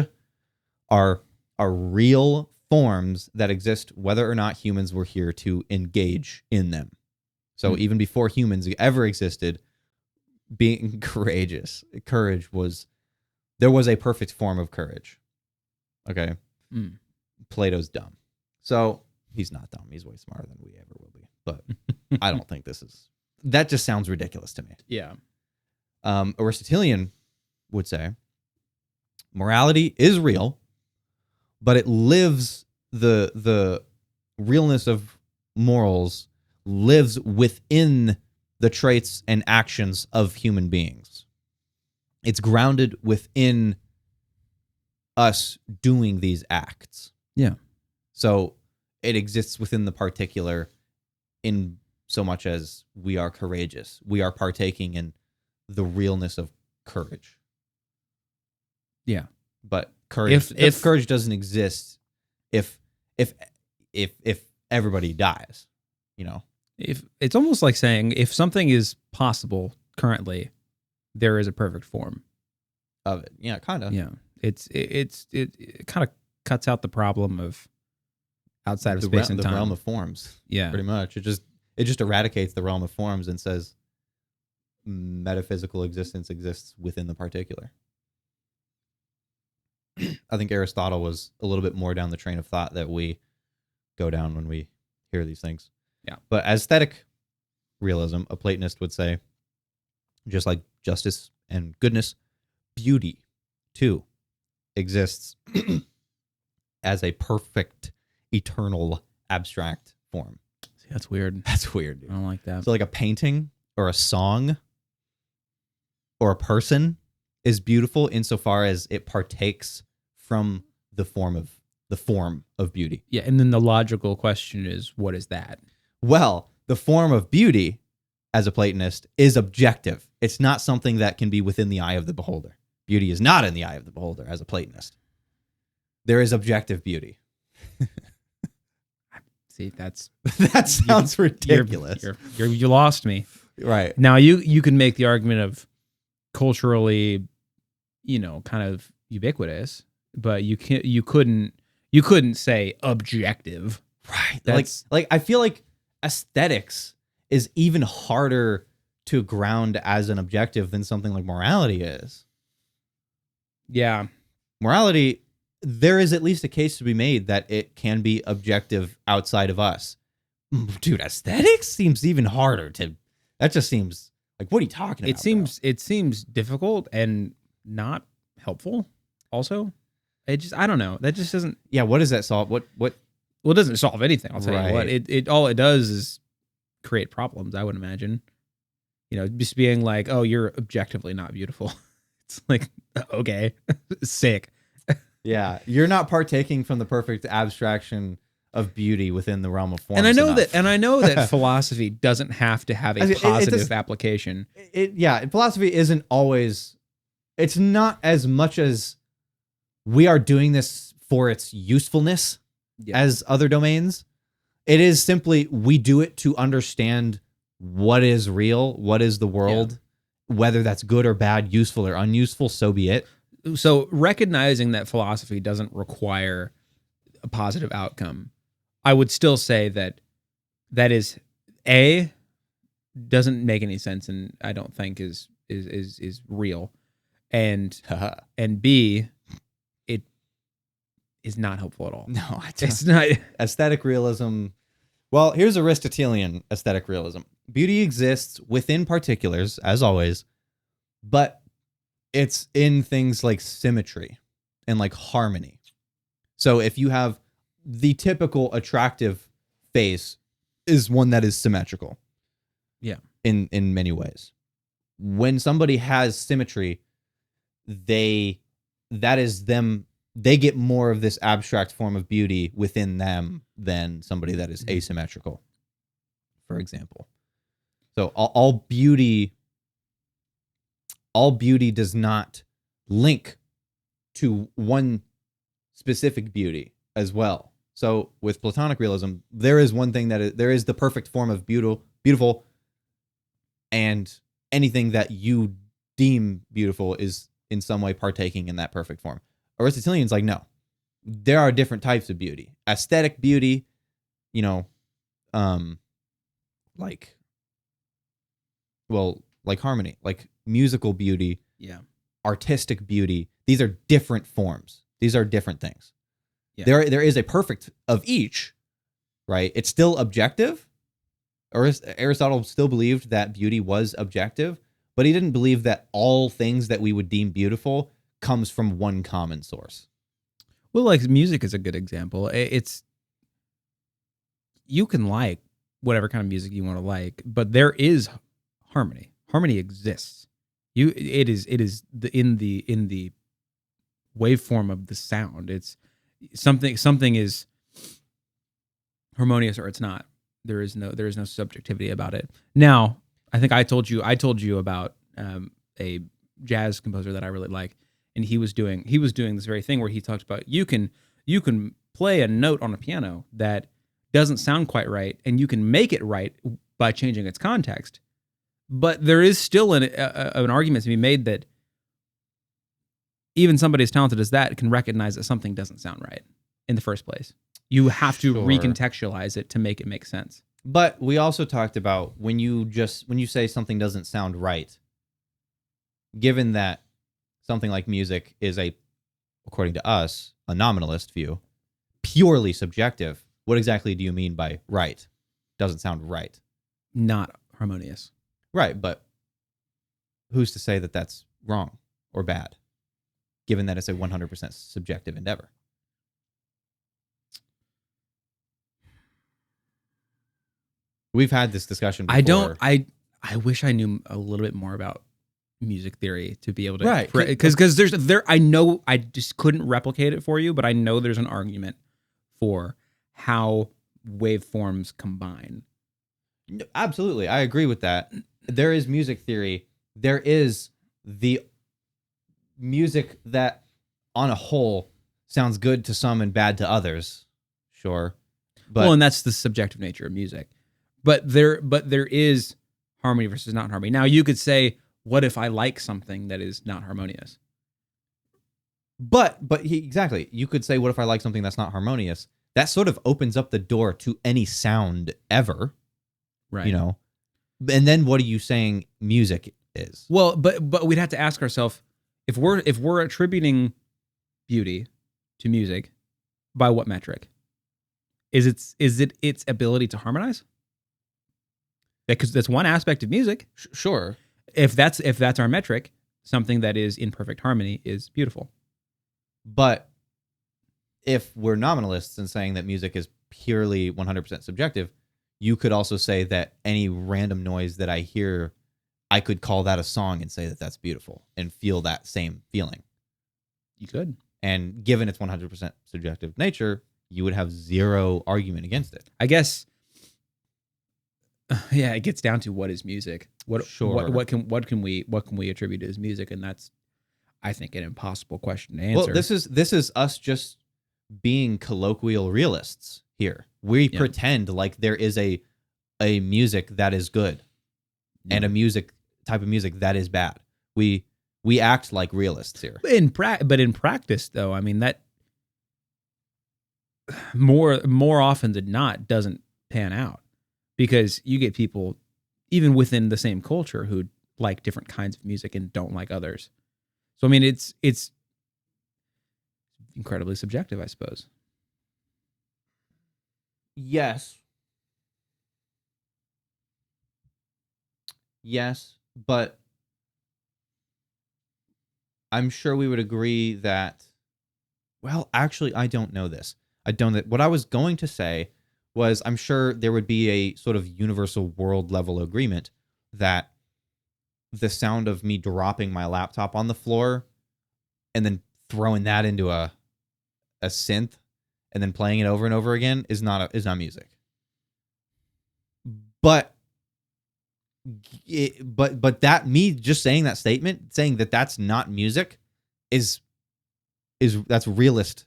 are real forms that exist whether or not humans were here to engage in them. So even before humans ever existed, being courageous, there was a perfect form of courage. Okay. Plato's dumb. So he's not dumb. He's way smarter than we ever will be. But I don't think that just sounds ridiculous to me. Yeah. Aristotelian would say morality is real, but it lives the realness of morals lives within the traits and actions of human beings. It's grounded within us doing these acts. Yeah. So it exists within the particular in so much as we are courageous. We are partaking in the realness of courage. Yeah. But courage if courage doesn't exist if everybody dies, you know. If it's almost like saying if something is possible currently, there is a perfect form of it. Yeah, kind of. Yeah. It kind of cuts out the problem of outside of space and time. The realm of forms. Yeah. Pretty much. It just eradicates the realm of forms and says metaphysical existence exists within the particular. I think Aristotle was a little bit more down the train of thought that we go down when we hear these things. Yeah. But aesthetic realism, a Platonist would say, just like justice and goodness, beauty too exists as a perfect, eternal, abstract form. See, that's weird. That's weird, dude. I don't like that. So like a painting or a song or a person is beautiful insofar as it partakes from the form of beauty. Yeah, and then the logical question is, what is that? Well, the form of beauty, as a Platonist, is objective. It's not something that can be within the eye of the beholder. Beauty is not in the eye of the beholder, as a Platonist. There is objective beauty. See, that sounds ridiculous. You lost me. Right. Now you can make the argument of culturally, kind of ubiquitous, but you couldn't say objective. Right. Like I feel like aesthetics is even harder to ground as an objective than something like morality is. Yeah. Morality, there is at least a case to be made that it can be objective outside of us. Dude, aesthetics seems even harder to. That just seems like, what are you talking about? It seems difficult and not helpful. Also, I don't know. That just doesn't. Yeah. What does that solve? What? Well, it doesn't solve anything. I'll tell you what. Right. It all it does is create problems. I would imagine. Just being like, oh, you're objectively not beautiful. It's like, okay, sick. Yeah, you're not partaking from the perfect abstraction of beauty within the realm of forms. And I know that philosophy doesn't have to have a positive application. Philosophy isn't always. It's not as much as we are doing this for its usefulness as other domains. It is simply we do it to understand what is real, what is the world, whether that's good or bad, useful or unuseful, so be it. So recognizing that philosophy doesn't require a positive outcome, I would still say that is doesn't make any sense, and I don't think is real, and B, it is not helpful at all. No, it's not. Aesthetic realism Well, here's Aristotelian aesthetic realism. Beauty exists within particulars, as always, but it's in things like symmetry and like harmony. So if you have the typical attractive face is one that is symmetrical. Yeah. In many ways. When somebody has symmetry, they get more of this abstract form of beauty within them than somebody that is asymmetrical, for example. So all beauty does not link to one specific beauty as well. So with Platonic realism, there is one thing there is the perfect form of beautiful, and anything that you deem beautiful is in some way partaking in that perfect form. Aristotelian's like, no, there are different types of beauty. Aesthetic beauty, like harmony, like musical beauty, yeah, artistic beauty. These are different forms. These are different things. Yeah. There is a perfect of each, right? It's still objective. Aristotle still believed that beauty was objective, but he didn't believe that all things that we would deem beautiful comes from one common source. Well, like music is a good example. You can like whatever kind of music you want to like, but there is harmony. Harmony exists. It is in the waveform of the sound. It's something is harmonious or it's not. There is no subjectivity about it. Now, I think I told you about a jazz composer that I really like, and he was doing this very thing where he talked about you can play a note on a piano that doesn't sound quite right, and you can make it right by changing its context. But there is still an argument to be made that even somebody as talented as that can recognize that something doesn't sound right in the first place. You have to recontextualize it to make it make sense. But we also talked about when you say something doesn't sound right, given that something like music is according to us, a nominalist view, purely subjective. What exactly do you mean by right? Doesn't sound right. Not harmonious. Right, but who's to say that that's wrong or bad, given that it's a 100% subjective endeavor? We've had this discussion before. I wish I knew a little bit more about music theory to be able to, right? Because I know I just couldn't replicate it for you, but I know there's an argument for how waveforms combine. Absolutely, I agree with that. There is music theory. There is the music that, on a whole, sounds good to some and bad to others. Sure, but and that's the subjective nature of music. But there is harmony versus not harmony. Now you could say, what if I like something that is not harmonious? But exactly, you could say, what if I like something that's not harmonious? That sort of opens up the door to any sound ever, right? And then what are you saying music is? Well, but we'd have to ask ourselves if we're attributing beauty to music, by what metric? Is it its ability to harmonize? Because that's one aspect of music. Sure. If that's our metric, something that is in perfect harmony is beautiful. But if we're nominalists and saying that music is purely 100% subjective, you could also say that any random noise that I hear, I could call that a song and say that that's beautiful and feel that same feeling. You could. And given its 100% subjective nature, you would have zero argument against it. I guess. Yeah, it gets down to what is music. What can we attribute as music, and that's, I think, an impossible question to answer. Well, this is us just being colloquial realists here. We pretend like there is a music that is good and a type of music that is bad. We act like realists here. But in practice, though, I mean, that more often than not doesn't pan out, because you get people even within the same culture who like different kinds of music and don't like others. So I mean, it's incredibly subjective, I suppose. Yes, yes, but I'm sure we would agree that, well, actually, I don't know this. I don't. What I was going to say was I'm sure there would be a sort of universal world level agreement that the sound of me dropping my laptop on the floor and then throwing that into a synth and then playing it over and over again is not music. But that me just saying that statement, saying that that's not music, is that's realist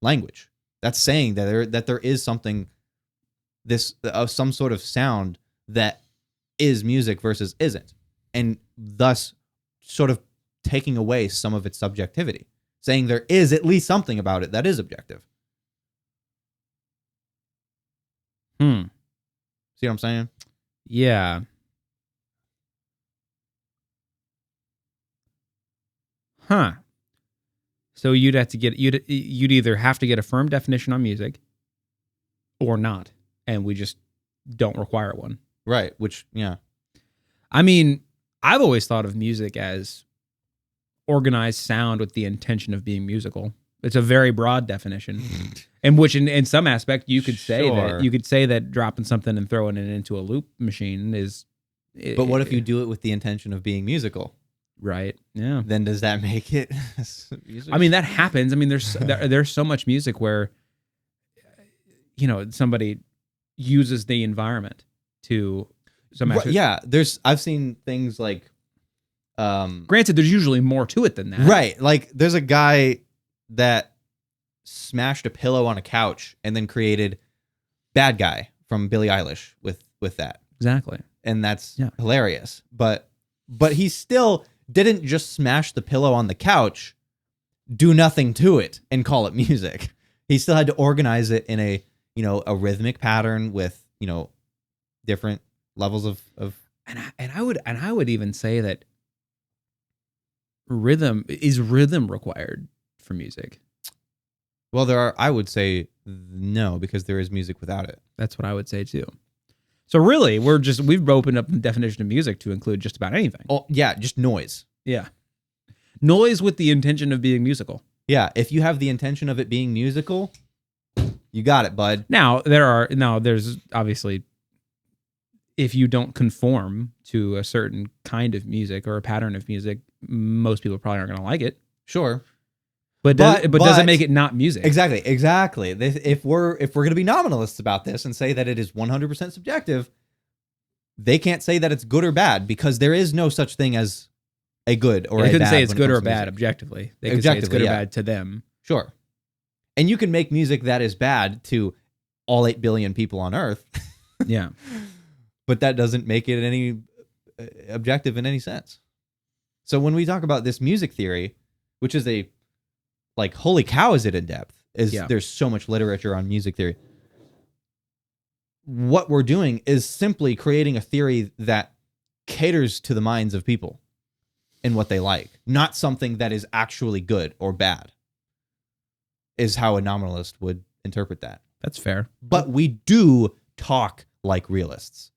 language. That's saying that there is something some sort of sound that is music versus isn't, and thus sort of taking away some of its subjectivity, saying there is at least something about it that is objective. See what I'm saying? Yeah. Huh. So you'd either have to get a firm definition on music or not, and we just don't require one. Right, which, yeah. I mean, I've always thought of music as organized sound with the intention of being musical. It's a very broad definition, in which in some aspect you could say that dropping something and throwing it into a loop machine is. But what if you do it with the intention of being musical? Right. Yeah. Then does that make it music? I mean, that happens. I mean, there's so much music where, somebody uses the environment to some. Yeah. I've seen things like. Granted, there's usually more to it than that. Right. Like there's a guy that smashed a pillow on a couch and then created "Bad Guy" from Billie Eilish with that. Exactly. And that's hilarious. But he still didn't just smash the pillow on the couch, do nothing to it, and call it music. He still had to organize it in a rhythmic pattern with, different levels of and I would even say that rhythm required for music. Well, I would say no, because there is music without it. That's what I would say too. So really, we've opened up the definition of music to include just about anything. Oh, yeah, just noise. Yeah. Noise with the intention of being musical. Yeah, if you have the intention of it being musical, you got it, bud. Now, there's obviously, if you don't conform to a certain kind of music or a pattern of music, most people probably aren't going to like it. Sure. But does it make it not music? Exactly. If we're going to be nominalists about this and say that it is 100% subjective, they can't say that it's good or bad, because there is no such thing as a good or a bad. They couldn't say it's good or bad objectively. They could say it's good or bad to them. Sure. And you can make music that is bad to all 8 billion people on Earth. Yeah. But that doesn't make it any objective in any sense. So when we talk about this music theory, which is holy cow, is it in depth? There's so much literature on music theory. What we're doing is simply creating a theory that caters to the minds of people and what they like, not something that is actually good or bad, is how a nominalist would interpret that. That's fair. But we do talk like realists.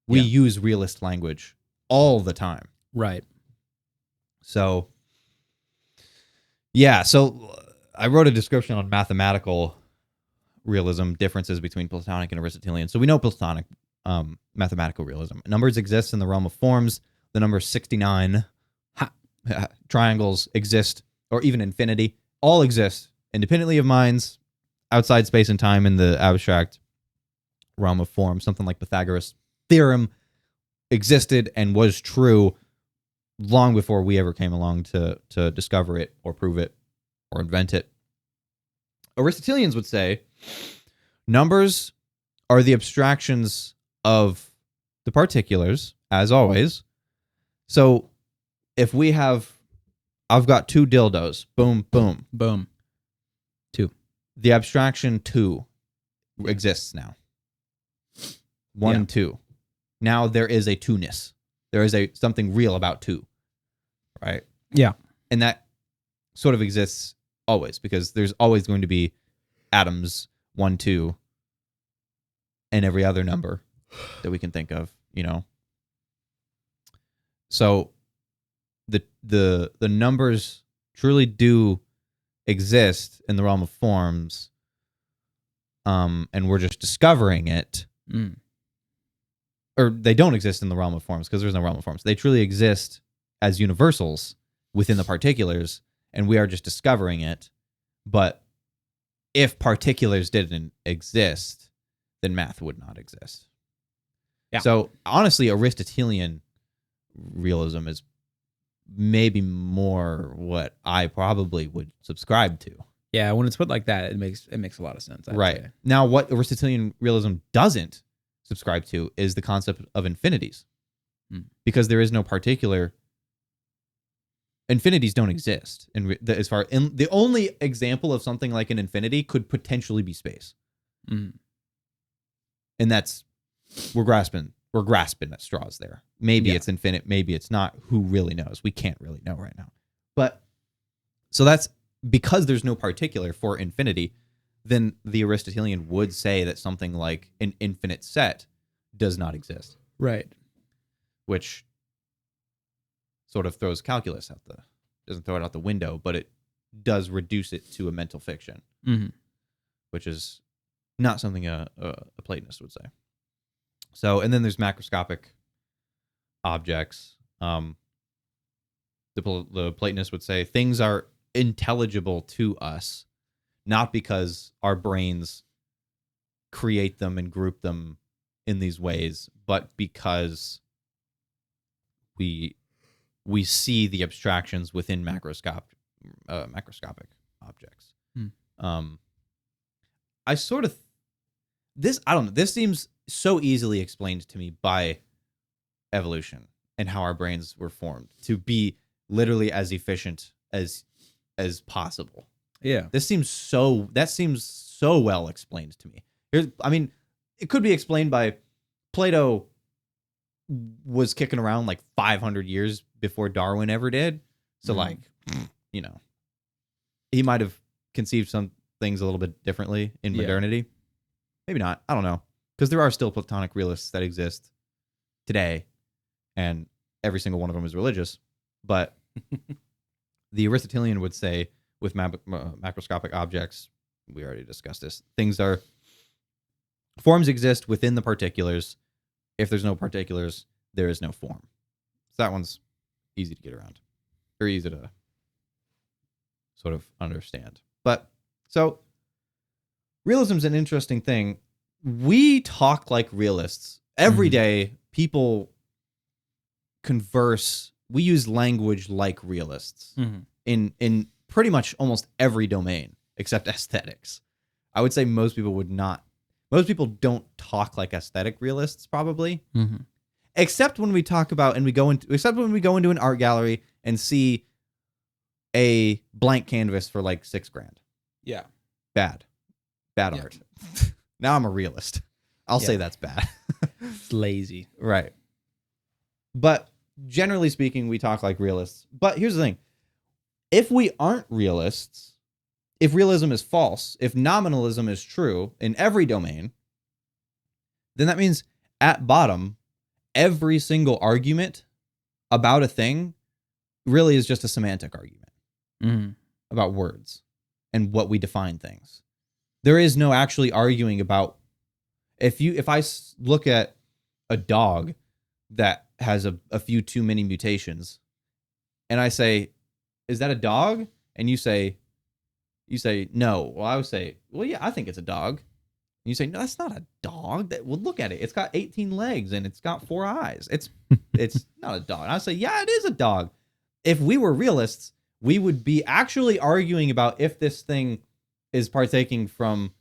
We use realist language all the time. Right. So, yeah. So I wrote a description on mathematical realism, differences between Platonic and Aristotelian. So we know Platonic mathematical realism. Numbers exist in the realm of forms. The number 69, triangles exist, or even infinity, all exist independently of minds, outside space and time, in the abstract realm of form. Something like Pythagoras' theorem existed and was true long before we ever came along to discover it or prove it or invent it. Aristotelians would say numbers are the abstractions of the particulars, as always. So if I've got 2 dildos, boom, boom, boom, 2. The abstraction 2 exists now. 1 and 2. Now there is a 2-ness. There is something real about 2, right? Yeah. And that sort of exists always, because there's always going to be atoms 1, 2, and every other number that we can think of, So the numbers truly do exist in the realm of forms, and we're just discovering it. Or they don't exist in the realm of forms because there's no realm of forms. They truly exist as universals within the particulars, and we are just discovering it. But if particulars didn't exist, then math would not exist. Yeah. So honestly, Aristotelian realism is maybe more what I probably would subscribe to. Yeah, when it's put like that, it makes a lot of sense. I'd Right. say. Now, what Aristotelian realism doesn't subscribe to is the concept of infinities. Because there is no particular. Infinities don't exist. The only example of something like an infinity could potentially be space. And that's, we're grasping at straws there. Maybe it's infinite, maybe it's not. Who really knows? We can't really know right now. But so that's because there's no particular for infinity, then the Aristotelian would say that something like an infinite set does not exist. Right. Which sort of throws calculus doesn't throw it out the window, but it does reduce it to a mental fiction, which is not something a Platonist would say. So, and then there's macroscopic objects. The Platonist would say things are intelligible to us, not because our brains create them and group them in these ways, but because we see the abstractions within macroscopic objects. I sort of I don't know. This seems so easily explained to me by evolution and how our brains were formed to be literally as efficient as possible. Yeah. That seems so well explained to me. It could be explained by Plato was kicking around like 500 years before Darwin ever did. So he might have conceived some things a little bit differently in modernity. Maybe not. I don't know. Because there are still Platonic realists that exist today, and every single one of them is religious. But the Aristotelian would say with macroscopic objects, we already discussed this, forms exist within the particulars. If there's no particulars, there is no form. So that one's easy to get around, or easy to sort of understand. But so realism's an interesting thing. We talk like realists. Every day, people converse. We use language like realists in pretty much almost every domain except aesthetics. I would say most people would not. Most people don't talk like aesthetic realists, probably. Except when we talk about except when we go into an art gallery and see a blank canvas for like $6,000. Yeah. Bad art. Now I'm a realist. I'll say that's bad. It's lazy. Right. But generally speaking, we talk like realists. But here's the thing. If we aren't realists, if realism is false, if nominalism is true in every domain, then that means at bottom, every single argument about a thing really is just a semantic argument about words and what we define things. There is no actually arguing about if I look at a dog that has a few too many mutations and I say, is that a dog? And you say no. Well, I would say, well, yeah, I think it's a dog. And you say, no, that's not a dog. Well, look at it. It's got 18 legs and it's got 4 eyes. It's not a dog. And I say, yeah, it is a dog. If we were realists, we would be actually arguing about if this thing is partaking from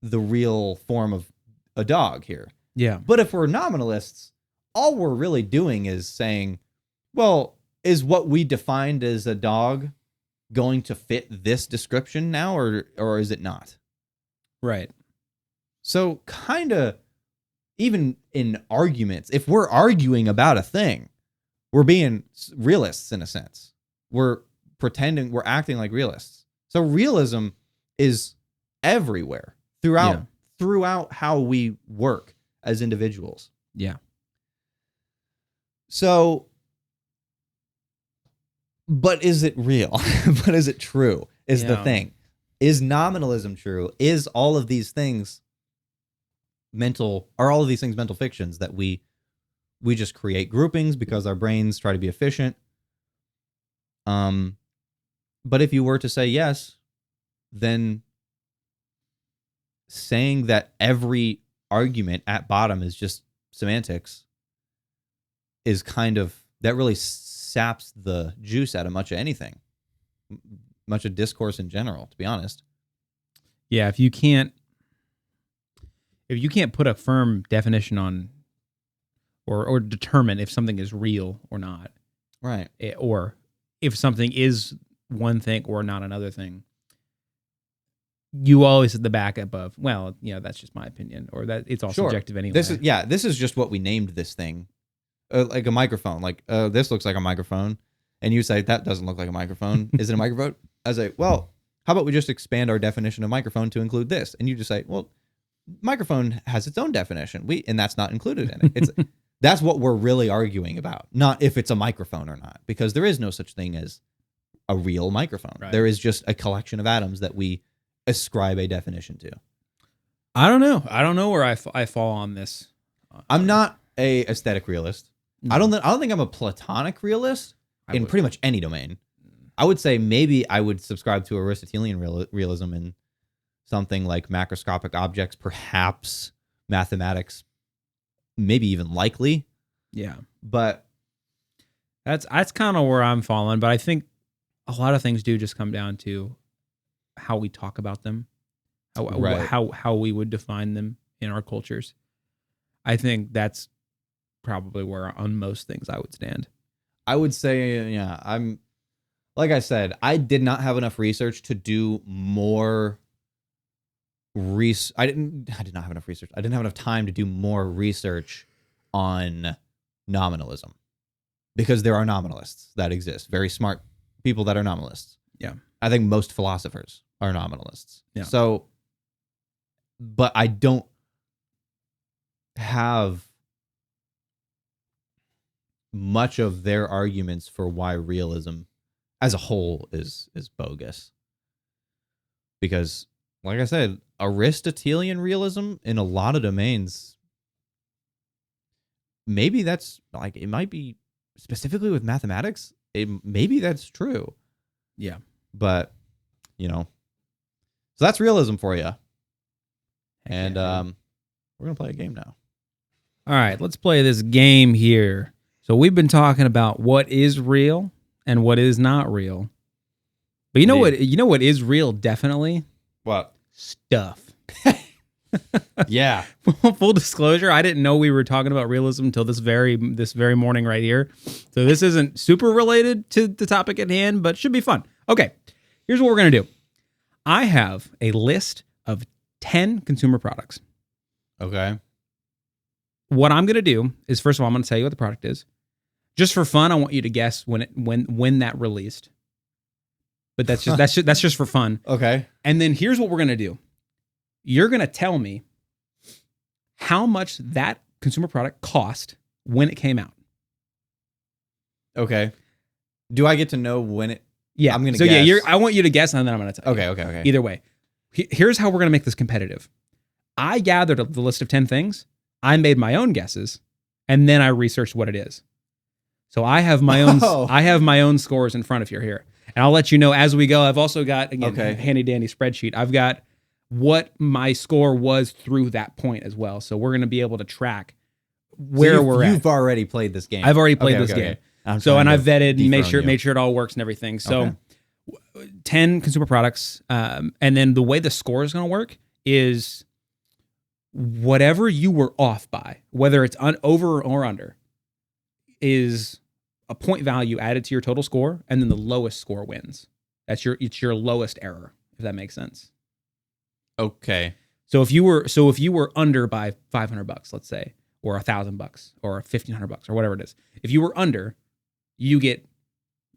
the real form of a dog here. Yeah. But if we're nominalists, all we're really doing is saying, well, is what we defined as a dog going to fit this description now, or is it not? Right. So kind of even in arguments, if we're arguing about a thing, we're being realists in a sense. We're pretending, we're acting like realists. So realism is everywhere throughout how we work as individuals. Yeah. So But is it real? But is it true? Is the Yeah. thing. Is nominalism true? Is all of these things mental fictions that we just create groupings because our brains try to be efficient? But if you were to say yes, then saying that every argument at bottom is just semantics is kind of, that really saps the juice out of much of anything, much of discourse in general, to be honest. Yeah, if you can't put a firm definition on or determine if something is real or not, Right. or if something is one thing or not another thing, you always at the backup of, well, that's just my opinion, or that it's all subjective anyway. This is just what we named this thing, like a microphone. Like, this looks like a microphone, and you say that doesn't look like a microphone. Is it a microphone? I say, well, how about we just expand our definition of microphone to include this? And you just say, well, microphone has its own definition. And that's not included in it. That's what we're really arguing about, not if it's a microphone or not, because there is no such thing as a real microphone. Right. There is just a collection of atoms that we ascribe a definition to. I don't know where I fall on this. I'm not a aesthetic realist. No. I don't think I'm a Platonic realist in pretty much any domain. I would say maybe I would subscribe to Aristotelian realism in something like macroscopic objects, perhaps mathematics, maybe even likely. Yeah. But that's kind of where I'm falling. But I think a lot of things do just come down to how we talk about them, how we would define them in our cultures. I think that's probably where on most things I would stand. I would say, yeah, I'm, like I said, I did not have enough research to do more I did not have enough research. I didn't have enough time to do more research on nominalism, because there are nominalists that exist, very smart people that are nominalists. Yeah. I think most philosophers are nominalists. Yeah. So, but I don't have much of their arguments for why realism as a whole is bogus. Because, like I said, Aristotelian realism in a lot of domains, maybe that's like, it might be specifically with mathematics, maybe that's true. Yeah. But, so that's realism for you. And we're going to play a game now. All right, let's play this game here. So we've been talking about what is real and what is not real. But you know what is real, definitely? What? Stuff. Yeah. Full disclosure, I didn't know we were talking about realism until this very morning right here. So this isn't super related to the topic at hand, but should be fun. Okay, here's what we're going to do. I have a list of 10 consumer products. Okay. What I'm going to do is, first of all, I'm going to tell you what the product is. Just for fun, I want you to guess when that released. But that's just for fun. Okay. And then here's what we're going to do. You're going to tell me how much that consumer product cost when it came out. Okay. Do I get to know when it? Yeah. I'm going to guess. Yeah, I want you to guess, and then I'm going to tell you. Okay. Either way. Here's how we're going to make this competitive. I gathered the list of 10 things. I made my own guesses, and then I researched what it is. So I have my own. I have my own scores in front of you here, and I'll let you know as we go. I've also got a handy dandy spreadsheet. I've got what my score was through that point as well. So we're going to be able to track where we're at. You've already played this game. I've already played this game. Okay. And I've vetted and made sure it all works and everything. So 10 consumer products, and then the way the score is going to work is whatever you were off by, whether it's over or under, is a point value added to your total score, and then the lowest score wins. It's your lowest error, if that makes sense. Okay. So if you were under by $500, let's say, or $1,000 or $1,500 or whatever it is, if you were under, you get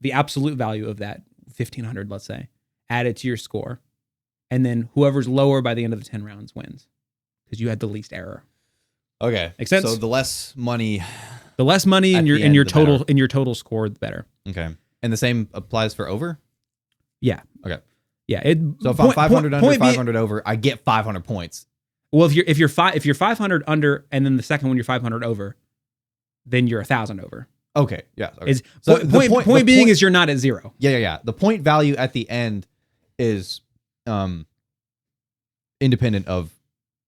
the absolute value of that $1,500, let's say, added to your score, and then whoever's lower by the end of the 10 rounds wins because you had the least error. Okay. Make sense? So the less money in your total score, the better. Okay. And the same applies for over? Yeah. Okay. Yeah. So if I'm 500 under, 500 over, I get 500 points. Well, if you're 500 under, and then the second one you're 500 over, then you're 1,000 over. Okay. Yeah. Okay. So point being is you're not at zero. Yeah. The point value at the end is independent of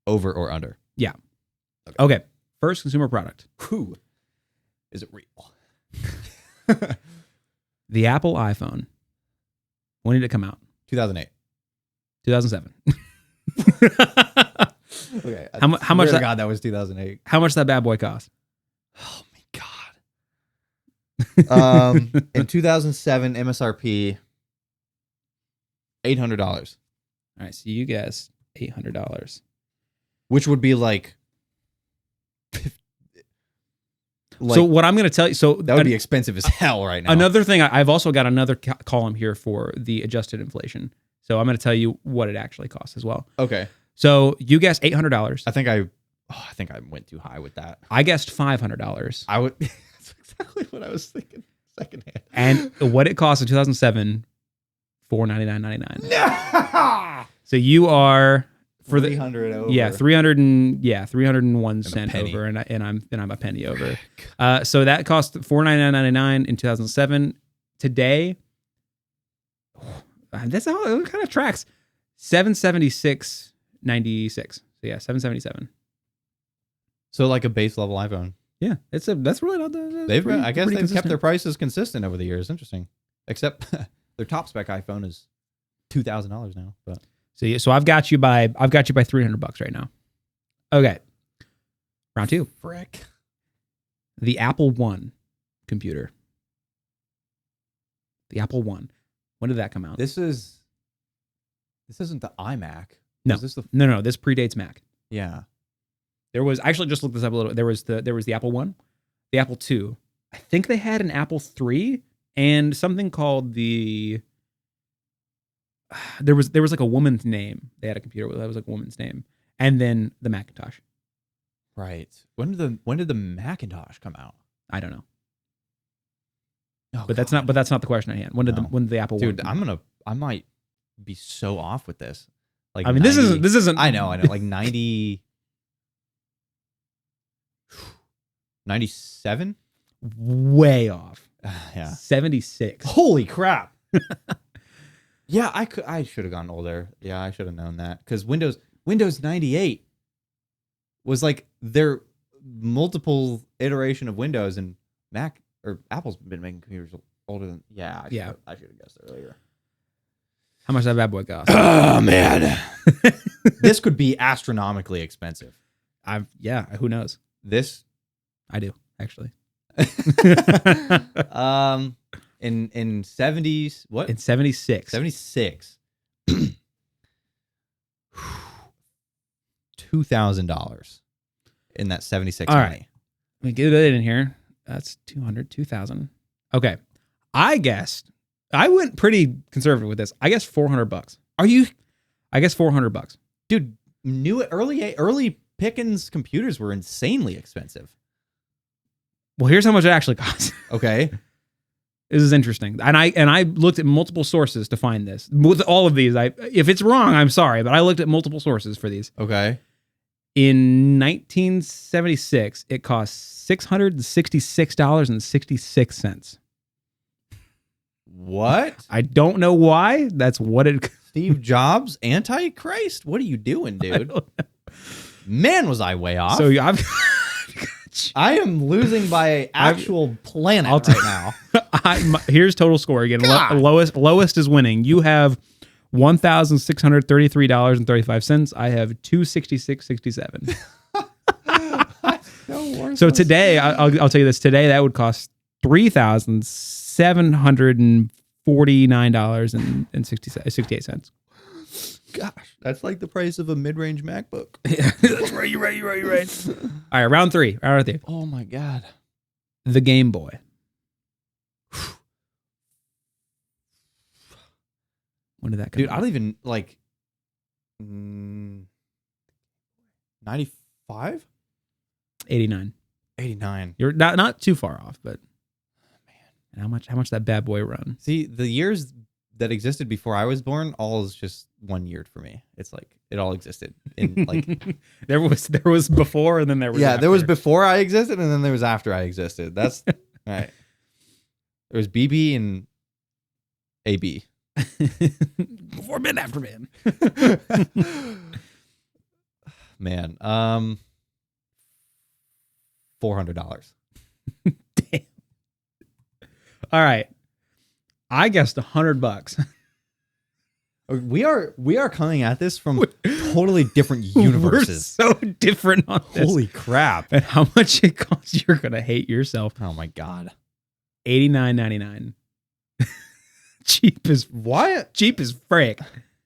over or under. Yeah. Okay. First consumer product. Whew. Is it real? The Apple iPhone. When did it come out? 2008. 2007. Okay. How much? God, that was 2008. How much that bad boy cost? Oh my God. In 2007, MSRP $800. All right, so you guessed $800, which would be like so what I'm going to tell you, so that would be expensive as hell right now. Another thing, I've also got another column here for the adjusted inflation. So I'm going to tell you what it actually costs as well. Okay. So you guessed $800. I think I went too high with that. I guessed $500. I would. That's exactly what I was thinking. Secondhand. And what it cost in 2007, $499.99. No! So you are for 300 over. Yeah, 301 cent over, and I'm a penny over. So that cost $499.99 in 2007. Today, that's how it kind of tracks. $776.96. So yeah, $777. So like a base level iPhone. Yeah, that's really not the. I guess they've kept their prices consistent over the years. Interesting, except their top spec iPhone is $2,000 now. But so I've got you by $300 right now. Okay, round two. Frick. The Apple One computer. The Apple One. When did that come out? This isn't the iMac. No, is this no. This predates Mac. Yeah. There was, I actually just looked this up a little. There was the Apple One, the Apple II. I think they had an Apple III and something called the. There was like a woman's name. They had a computer that was like a woman's name, and then the Macintosh. Right. When did the Macintosh come out? I don't know. Oh, but that's not the question at hand. When did the Apple Dude, One? I might be so off with this. Like, I mean, 90, this isn't. I know. Like 90. 97? Way off. Yeah. 76. Holy crap. Yeah, I should have gone older. Yeah, I should have known that. Because Windows 98 was like their multiple iteration of Windows, and Mac or Apple's been making computers older than. I should have guessed earlier. How much that bad boy cost? Oh man. This could be astronomically expensive. Who knows? This I do, actually. In 70s, what? In 76. 76. $2,000 in that 76 All money. right. Let me get it in here. That's 2,000. Okay. I went pretty conservative with this. I guess $400. I guess $400. Dude, early pickings computers were insanely expensive. Well, here's how much it actually costs. Okay. This is interesting. And I looked at multiple sources to find this. With all of these, if it's wrong, I'm sorry, but I looked at multiple sources for these. Okay. In 1976, it cost $666.66. What? I don't know why. That's what it. Steve Jobs, Antichrist? What are you doing, dude? Man, was I way off. So I am losing by actual planet right now. Here's total score again. Lowest is winning. You have $1,633.35. I have $266.67. So today, I'll tell you this. Today, that would cost $3,749.68. Gosh, that's like the price of a mid-range MacBook. That's right. You're right. All right, round three. Oh my God. The Game Boy. When did that come Dude, out? I don't even like 95? 89. 89. You're not too far off, but And how much that bad boy run? See, the years that existed before I was born, all is just 1 year for me. It's like it all existed in like there was before and then there was yeah, after. there was before I existed and then there was after I existed. That's right. There was BB and AB. Before men, after men. Man, $400. Damn. All right. I guessed $100. We are coming at this from totally different universes. We're so different on this. Holy crap. And how much it costs, you're going to hate yourself. Oh my God. $89.99. Cheap as frick.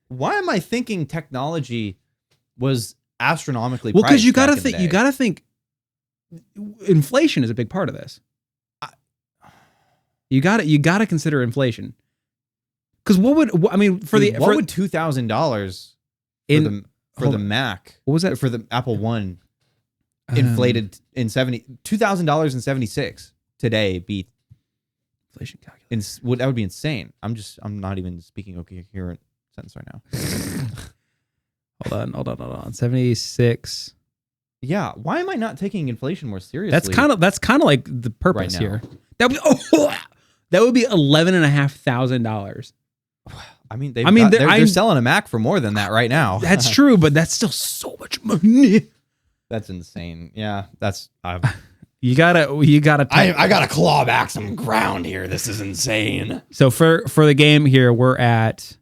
Why am I thinking technology was astronomically Well, priced? because you gotta think inflation is a big part of this. You gotta consider inflation. Because what would what would $2,000 for the Mac? What was that for the Apple One inflated in $2,000 in 76 today be inflation calculator? That would be insane. I'm not even speaking a coherent sentence right now. Hold on. 76. Yeah, why am I not taking inflation more seriously? That's kind of like the purpose right here. That would be $11,500. I mean, they're selling a Mac for more than that right now. That's true, but that's still so much money. That's insane. Yeah, that's. You gotta. I gotta claw back some ground here. This is insane. So for the game here, we're at.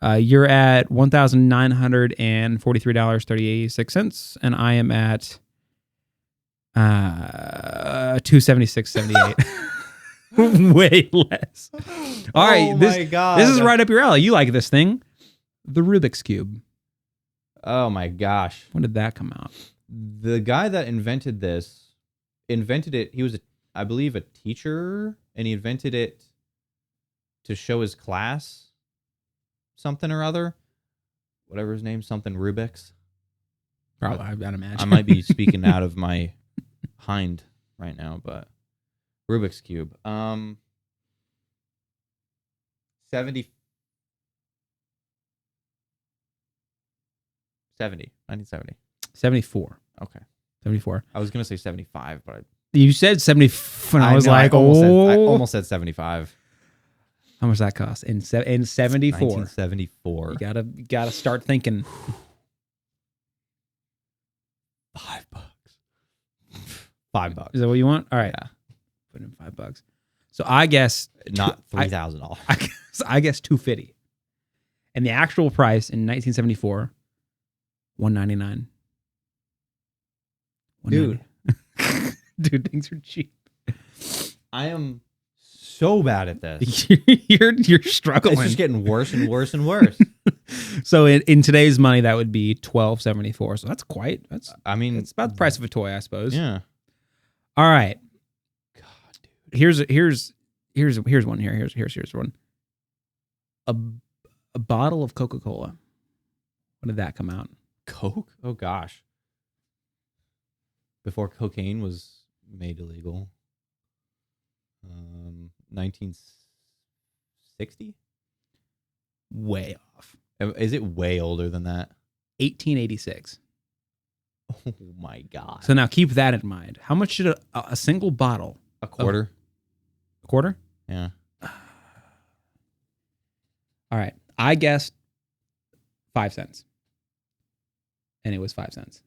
You're at $1,943.36, and I am at $276.78. Way less. All right, my God. This is right up your alley. You like this thing, the Rubik's Cube. Oh my gosh! When did that come out? The guy that invented it. He was, I believe, a teacher, and he invented it to show his class something or other, whatever his name, something Rubik's. Probably, I'd imagine. I might be speaking out of my hind right now, but Rubik's Cube. 1970. 74. Okay. 74. I was gonna say 75, but You said 70, and I was like, I almost said 75. How much that cost in 74? 1974. You gotta start thinking. $5. $5. Is that what you want? All right. Yeah. Put in $5. So I guess not $3,000. I guess $250. And the actual price in 1974, $199. Dude. Dude, things are cheap. I am so bad at this. You're struggling. It's just getting worse and worse and worse. So in today's money, that would be $1,274. So it's about the price of a toy, I suppose. Yeah. All right. God, dude. Here's one here. Here's one. A bottle of Coca-Cola. When did that come out? Coke? Oh gosh. Before cocaine was made illegal. 1960? Way off. Is it way older than that? 1886. Oh my God. So now keep that in mind. How much should a single bottle? A quarter? A quarter? Yeah. All right. I guessed 5 cents. And it was 5 cents.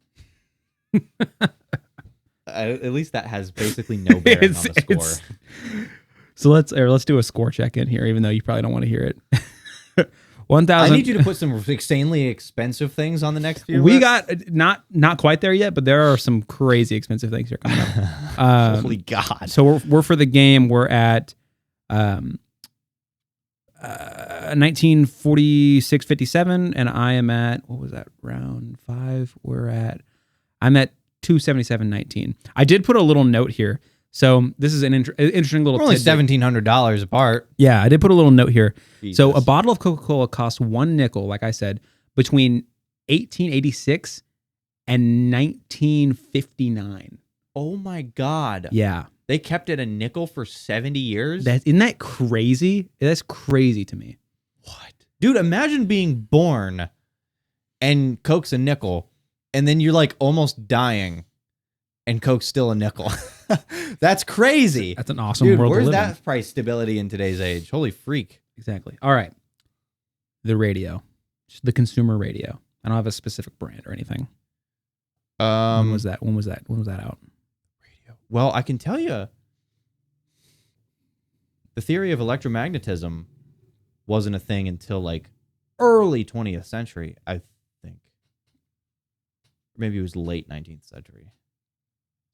At least that has basically no bearing on the score. So let's do a score check in here, even though you probably don't want to hear it. 1,000. I need you to put some insanely expensive things on the next few. We got not quite there yet, but there are some crazy expensive things here coming up. Holy God! So we're for the game. We're at 1946.57, and I am at, what was that, round 5? I'm at 277.19. I did put a little note here. So this is an interesting little. We're only tidbit. $1,700 apart. Yeah, I did put a little note here. Jesus. So a bottle of Coca-Cola costs 1 nickel, like I said, between 1886 and 1959. Oh my God! Yeah. They kept it a nickel for 70 years? Isn't that crazy? That's crazy to me. What? Dude, imagine being born and Coke's a nickel, and then you're like almost dying and Coke's still a nickel. That's crazy. That's an awesome Dude, world to where's live that in. price stability in today's age? Holy freak. Exactly. All right. The radio. The consumer radio. I don't have a specific brand or anything. When was that? When was that out? Radio. Well, I can tell you the theory of electromagnetism wasn't a thing until like early 20th century, I think. Maybe it was late 19th century.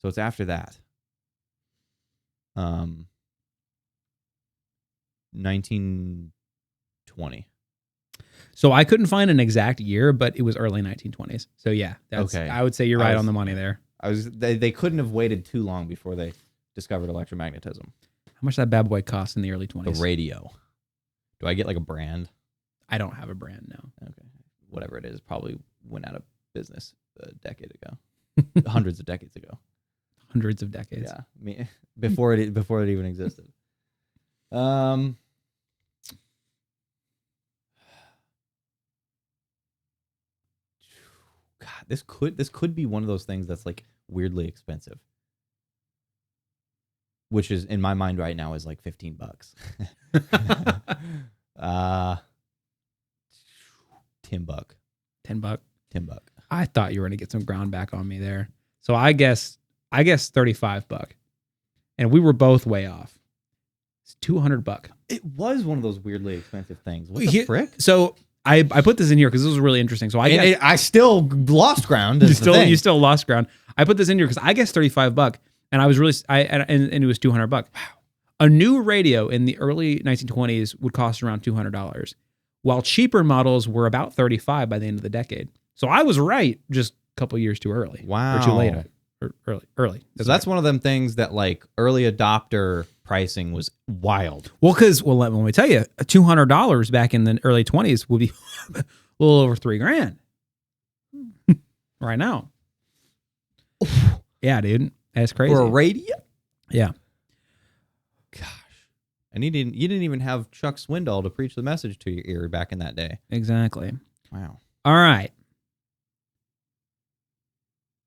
So it's after that. 1920. So I couldn't find an exact year, but it was early 1920s. So yeah, Okay. I would say you're right on the money there. They couldn't have waited too long before they discovered electromagnetism. How much that bad boy cost in the early 20s? The radio. Do I get like a brand? I don't have a brand now. Okay. Whatever it is, probably went out of business a decade ago. Hundreds of decades ago. Hundreds of decades. Yeah. Before it even existed. God, this could be one of those things that's like weirdly expensive. Which is in my mind right now is like $15. $10. $10. $10. I thought you were going to get some ground back on me there. So I guess $35. And we were both way off. It's $200. It was one of those weirdly expensive things. What the frick? So I put this in here because this was really interesting. So I still lost ground. You still lost ground. I put this in here because I guess $35, and I was really and it was $200. Wow. A new radio in the early 1920s would cost around $200, while cheaper models were about $35 by the end of the decade. So I was right, just a couple years too early. Wow. Or too late. Early. That's one of them things that like early adopter pricing was wild. Well, let me tell you, $200 back in the early 20s would be a little over $3,000 right now. Yeah, dude, that's crazy For a radio. Yeah. Gosh, and you didn't even have Chuck Swindoll to preach the message to your ear back in that day. Exactly. Wow. All right.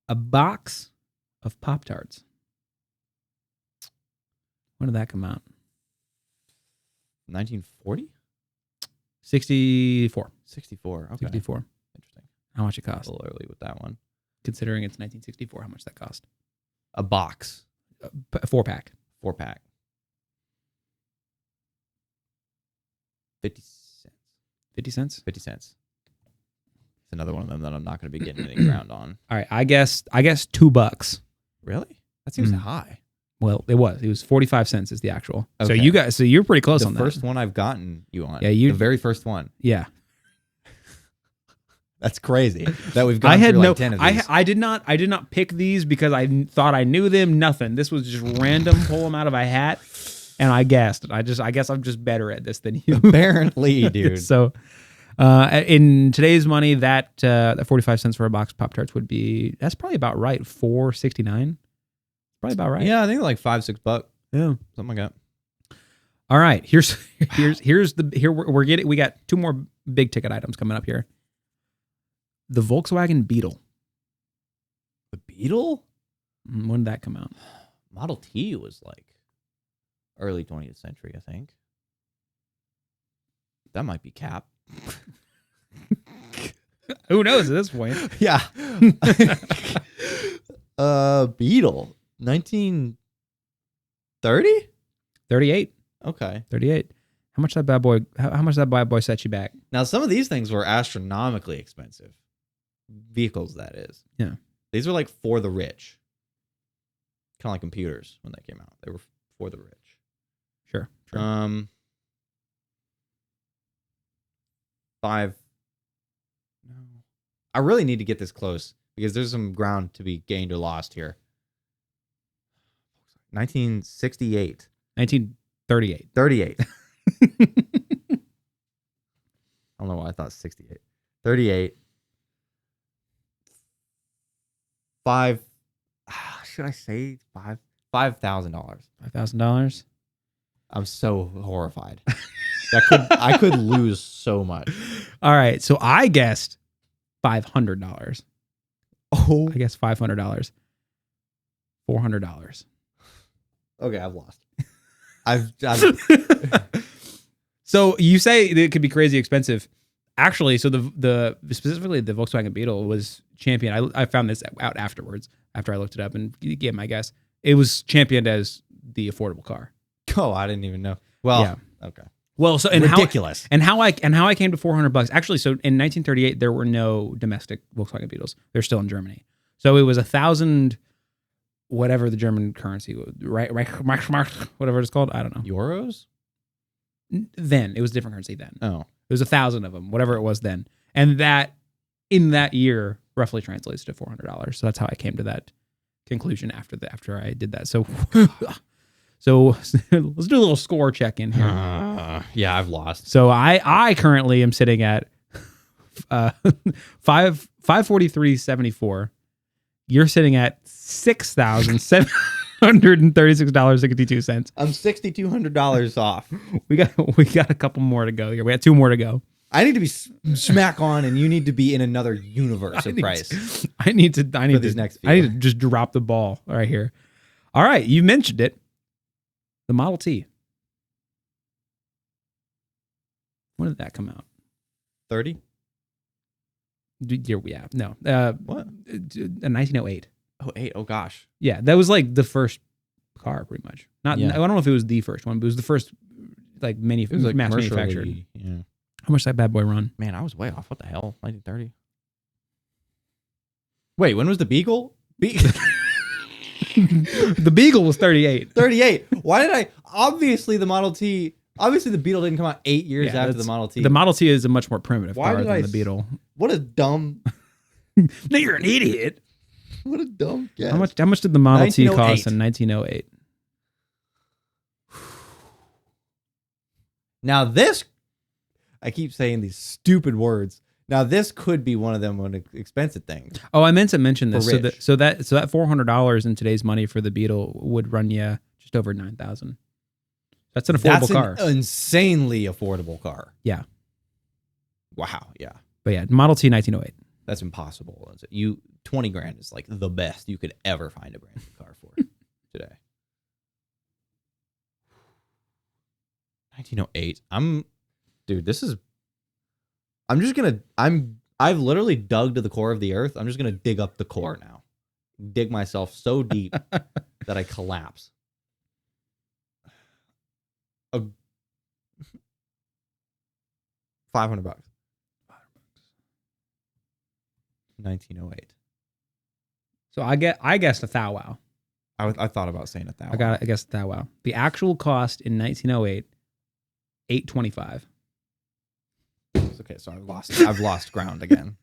A box of Pop-Tarts. When did that come out? 1940? 64. 64. Okay. 64. Interesting. How much it cost? A little early with that one. Considering it's 1964, how much that cost? A box. A 4-pack. 4-pack. 50 cents. 50 cents? 50 cents. It's another one of them that I'm not going to be getting any ground on. All right, I guess $2. Really? That seems high. Well, it was 45 cents is the actual. Okay. So you're pretty close on the that. first one I've gotten you on. Yeah, the very first one. Yeah. That's crazy that we've gone through like 10 of these. I did not pick these because I thought I knew them. Nothing. This was just random. Pull them out of a hat, and I guessed. I guess I'm just better at this than you. Apparently, dude. So, in today's money, that 45 cents for a box of Pop-Tarts that's probably about right. $4.69. Probably about right. Yeah, I think like $5-6. Yeah, something like that. All right. We got two more big ticket items coming up here. The Volkswagen Beetle. The Beetle? When did that come out? Model T was like early 20th century, I think. That might be cap. Who knows at this point? Yeah. Beetle. 1930? 38. Okay. 38. How much that bad boy set you back? Now, some of these things were astronomically expensive. Vehicles, that is. Yeah. These are like for the rich. Kind of like computers when they came out. They were for the rich. Sure. Five. No. I really need to get this close because there's some ground to be gained or lost here. 1968. 1938. 38. I don't know why I thought 68. 38. 5. Should I say 5? $5,000. $5,000. I'm so horrified. I could lose so much. All right, so I guessed $500. Oh, I guess $500. $400. okay, I've lost. I've So you say it could be crazy expensive. Actually, so the specifically the Volkswagen Beetle was championed. I found this out afterwards after I looked it up and gave my guess. It was championed as the affordable car. Oh, I didn't even know. Well, Yeah. okay. Well, so and Ridiculous. how I came to $400. Actually, so in 1938 there were no domestic Volkswagen Beetles. They're still in Germany. So it was 1,000, whatever the German currency, right? Whatever it's called. I don't know. Euros? Then it was a different currency. Then Oh, it was 1,000 of them, whatever it was then, and that in that year roughly translates to $400. So that's how I came to that conclusion after I did that. So. So let's do a little score check in here. yeah, I've lost. So I currently am sitting at 543.74. You're sitting at $6,736.62. I'm $6,200 off. We got a couple more to go here. We got 2 more to go. I need to be smack on, and you need to be in another universe of price. I need to just drop the ball right here. All right, you mentioned it. The Model T. When did that come out? 30? Yeah, no. What? 1908. Oh, 8. Oh, gosh. Yeah, that was like the first car, pretty much. I Yeah. don't know if it was the first one, but it was the first like It was like mass commercially, manufactured. Yeah. How much did that bad boy run? Man, I was way off. What the hell? 1930? Wait, when was the Beagle? The Beagle was 38. 38. Why did I? Obviously, the Model T. Obviously, the Beetle didn't come out 8 years Yeah, after the Model T. The Model T is a much more primitive Why car did than I the Beetle. What a dumb. No, you're an idiot. What a dumb guess. How much did the Model T cost 1908. in 1908? Now this, I keep saying these stupid words. Now this could be one of them expensive things. Oh, I meant to mention this. For rich. So that $400 in today's money for the Beetle would run you just over $9,000. That's an affordable car. An insanely affordable car. Yeah. Wow. Yeah. But yeah, Model T 1908. That's impossible. 20 grand is like the best you could ever find a brand new car for today. 1908. I've literally dug to the core of the earth. I'm just gonna dig up the core now. Dig myself so deep that I collapse. $500. 1908. So I guessed a thou wow. I thought about saying $1,000. I guessed a thou wow. The actual cost in 1908, $825. Okay, so I've lost ground again.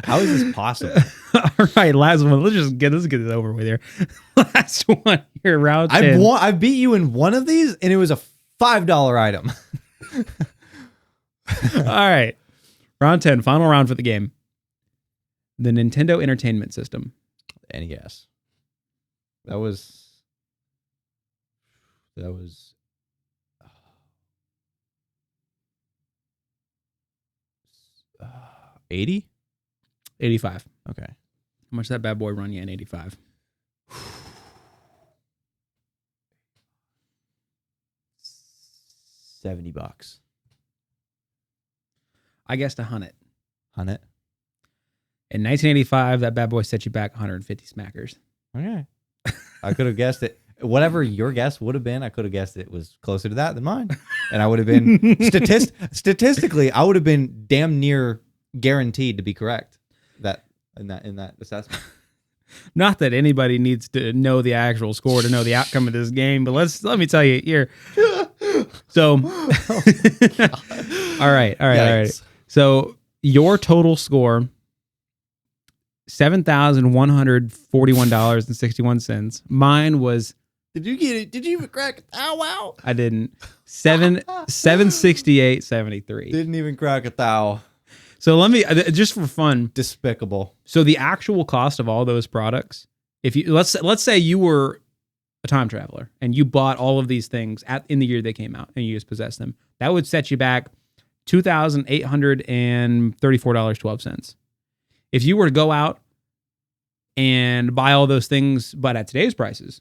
How is this possible? All right, last one. Let's get it over with here. Last one here, round 10. I beat you in one of these, and it was a $5 item. All right, round 10, final round for the game. The Nintendo Entertainment System. NES. That was 80? 85. Okay. How much did that bad boy run you in 85? $70. I guessed 100. 100? In 1985, that bad boy set you back 150 smackers. Okay. I could have guessed it. Whatever your guess would have been, I could have guessed it was closer to that than mine. And I would have been statistically, I would have been damn near guaranteed to be correct in that assessment. Not that anybody needs to know the actual score to know the outcome of this game, but let me tell you here. So, all right. So your total score, $7,141.61. Mine was. Did you get it? Did you even crack it? Ow, wow. I didn't. 768.73. Didn't even crack a thou. So let me just for fun. Despicable. So the actual cost of all those products If you let's say you were a time traveler and you bought all of these things in the year they came out and you just possessed them, that would set you back $2,834.12. If you were to go out and buy all those things, but at today's prices,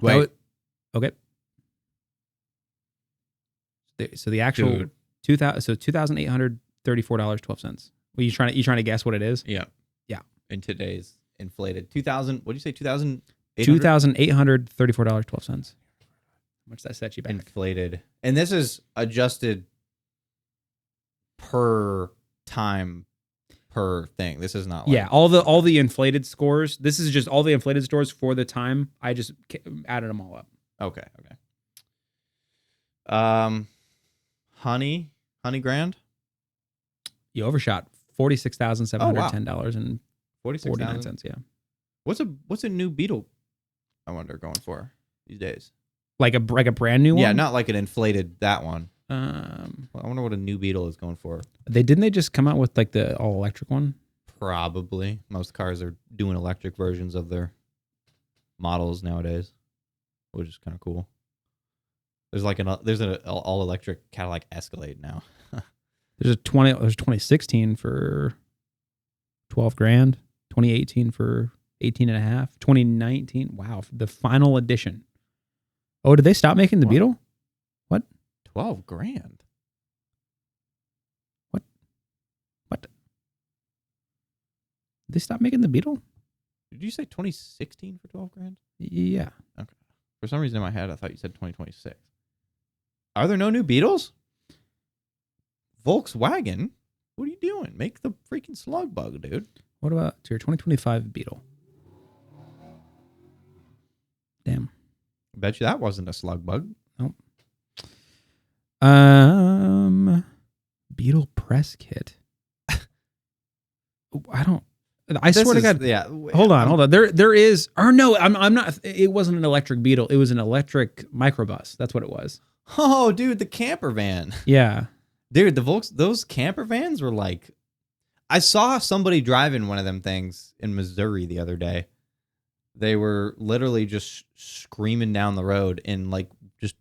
okay. So the actual $2,834.12. Well, you trying to guess what it is? Yeah. Yeah. In today's inflated 2,000. What did you say? $2,834.12. How much does that set you back? Inflated, and this is adjusted per time per thing. This is not like, all the inflated scores. This is just all the inflated scores for the time. I just added them all up. Okay. Honey grand. You overshot $46,710.49. Yeah. What's a new Beetle? I wonder going for these days. Like a brand new one. Yeah, not like an inflated that one. I wonder what a new Beetle is going for. Didn't they just come out with like the all electric one? Probably. Most cars are doing electric versions of their models nowadays, which is kind of cool. There's an all electric Cadillac Escalade now. There's 2016 for $12,000, 2018 for 18.5, 2019. Wow, the final edition. Oh, did they stop making the Beetle? What? $12,000. What? Did they stop making the Beetle? Did you say 2016 for $12,000? Yeah. Okay. For some reason in my head, I thought you said 2026. Are there no new Beetles? Volkswagen? What are you doing? Make the freaking slug bug, dude. What about your 2025 Beetle? Damn. I bet you that wasn't a slug bug. Nope. Beetle press kit. I swear to God. Yeah. Hold on. There is, or no, I'm not. It wasn't an electric Beetle. It was an electric microbus. That's what it was. Oh, dude, the camper van. Yeah. Dude, those camper vans were like, I saw somebody driving one of them things in Missouri the other day. They were literally just screaming down the road in like just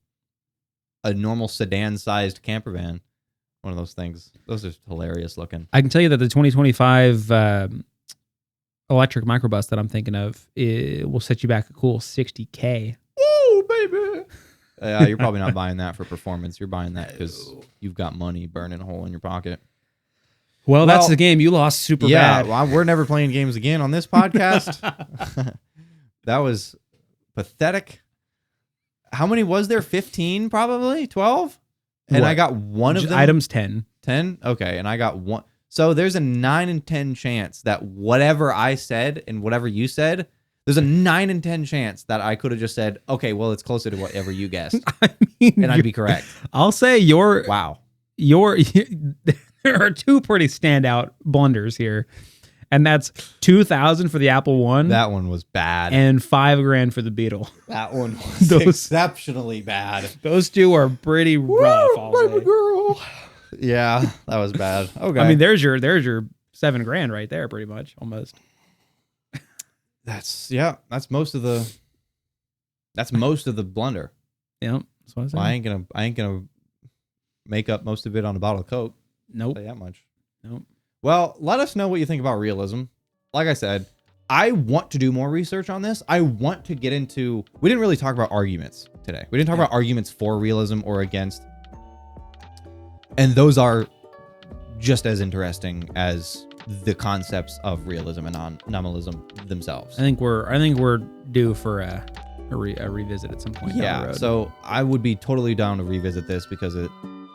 a normal sedan-sized camper van. One of those things. Those are hilarious looking. I can tell you that the 2025 electric microbus that I'm thinking of, it will set you back a cool $60,000. Woo, baby! You're probably not buying that for performance. You're buying that because you've got money burning a hole in your pocket. Well, that's the game. You lost super bad. Yeah, we're never playing games again on this podcast. That was pathetic. How many was there? 15, probably? 12? And what? I got one of them. Items 10. 10? Okay, and I got one. So there's a 9 in 10 chance that whatever I said and whatever you said, there's a 9 in 10 chance that I could have just said, okay, well, it's closer to whatever you guessed. And I'd be correct. I'll say wow. There are two pretty standout blunders here. And that's $2,000 for the Apple One. That one was bad. And $5,000 for the Beetle. That one was exceptionally bad. Those two are pretty rough. Baby girl. Yeah, that was bad. Okay. I mean, there's your $7,000 right there, pretty much, almost. That's most of the blunder. Yeah, that's what I said. Well, I ain't gonna make up most of it on a bottle of Coke. Nope. I'll tell you that much. Nope. Well, let us know what you think about realism. Like I said, I want to do more research on this. I want to get into... We didn't really talk about arguments today. We didn't talk about arguments for realism or against. And those are just as interesting as the concepts of realism and nominalism themselves. I think we're due for a revisit at some point down the road. So I would be totally down to revisit this because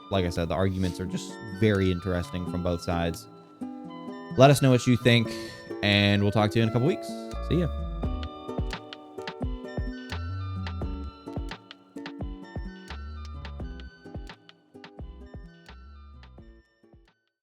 like I said, the arguments are just very interesting from both sides. Let us know what you think, and we'll talk to you in a couple weeks. See ya.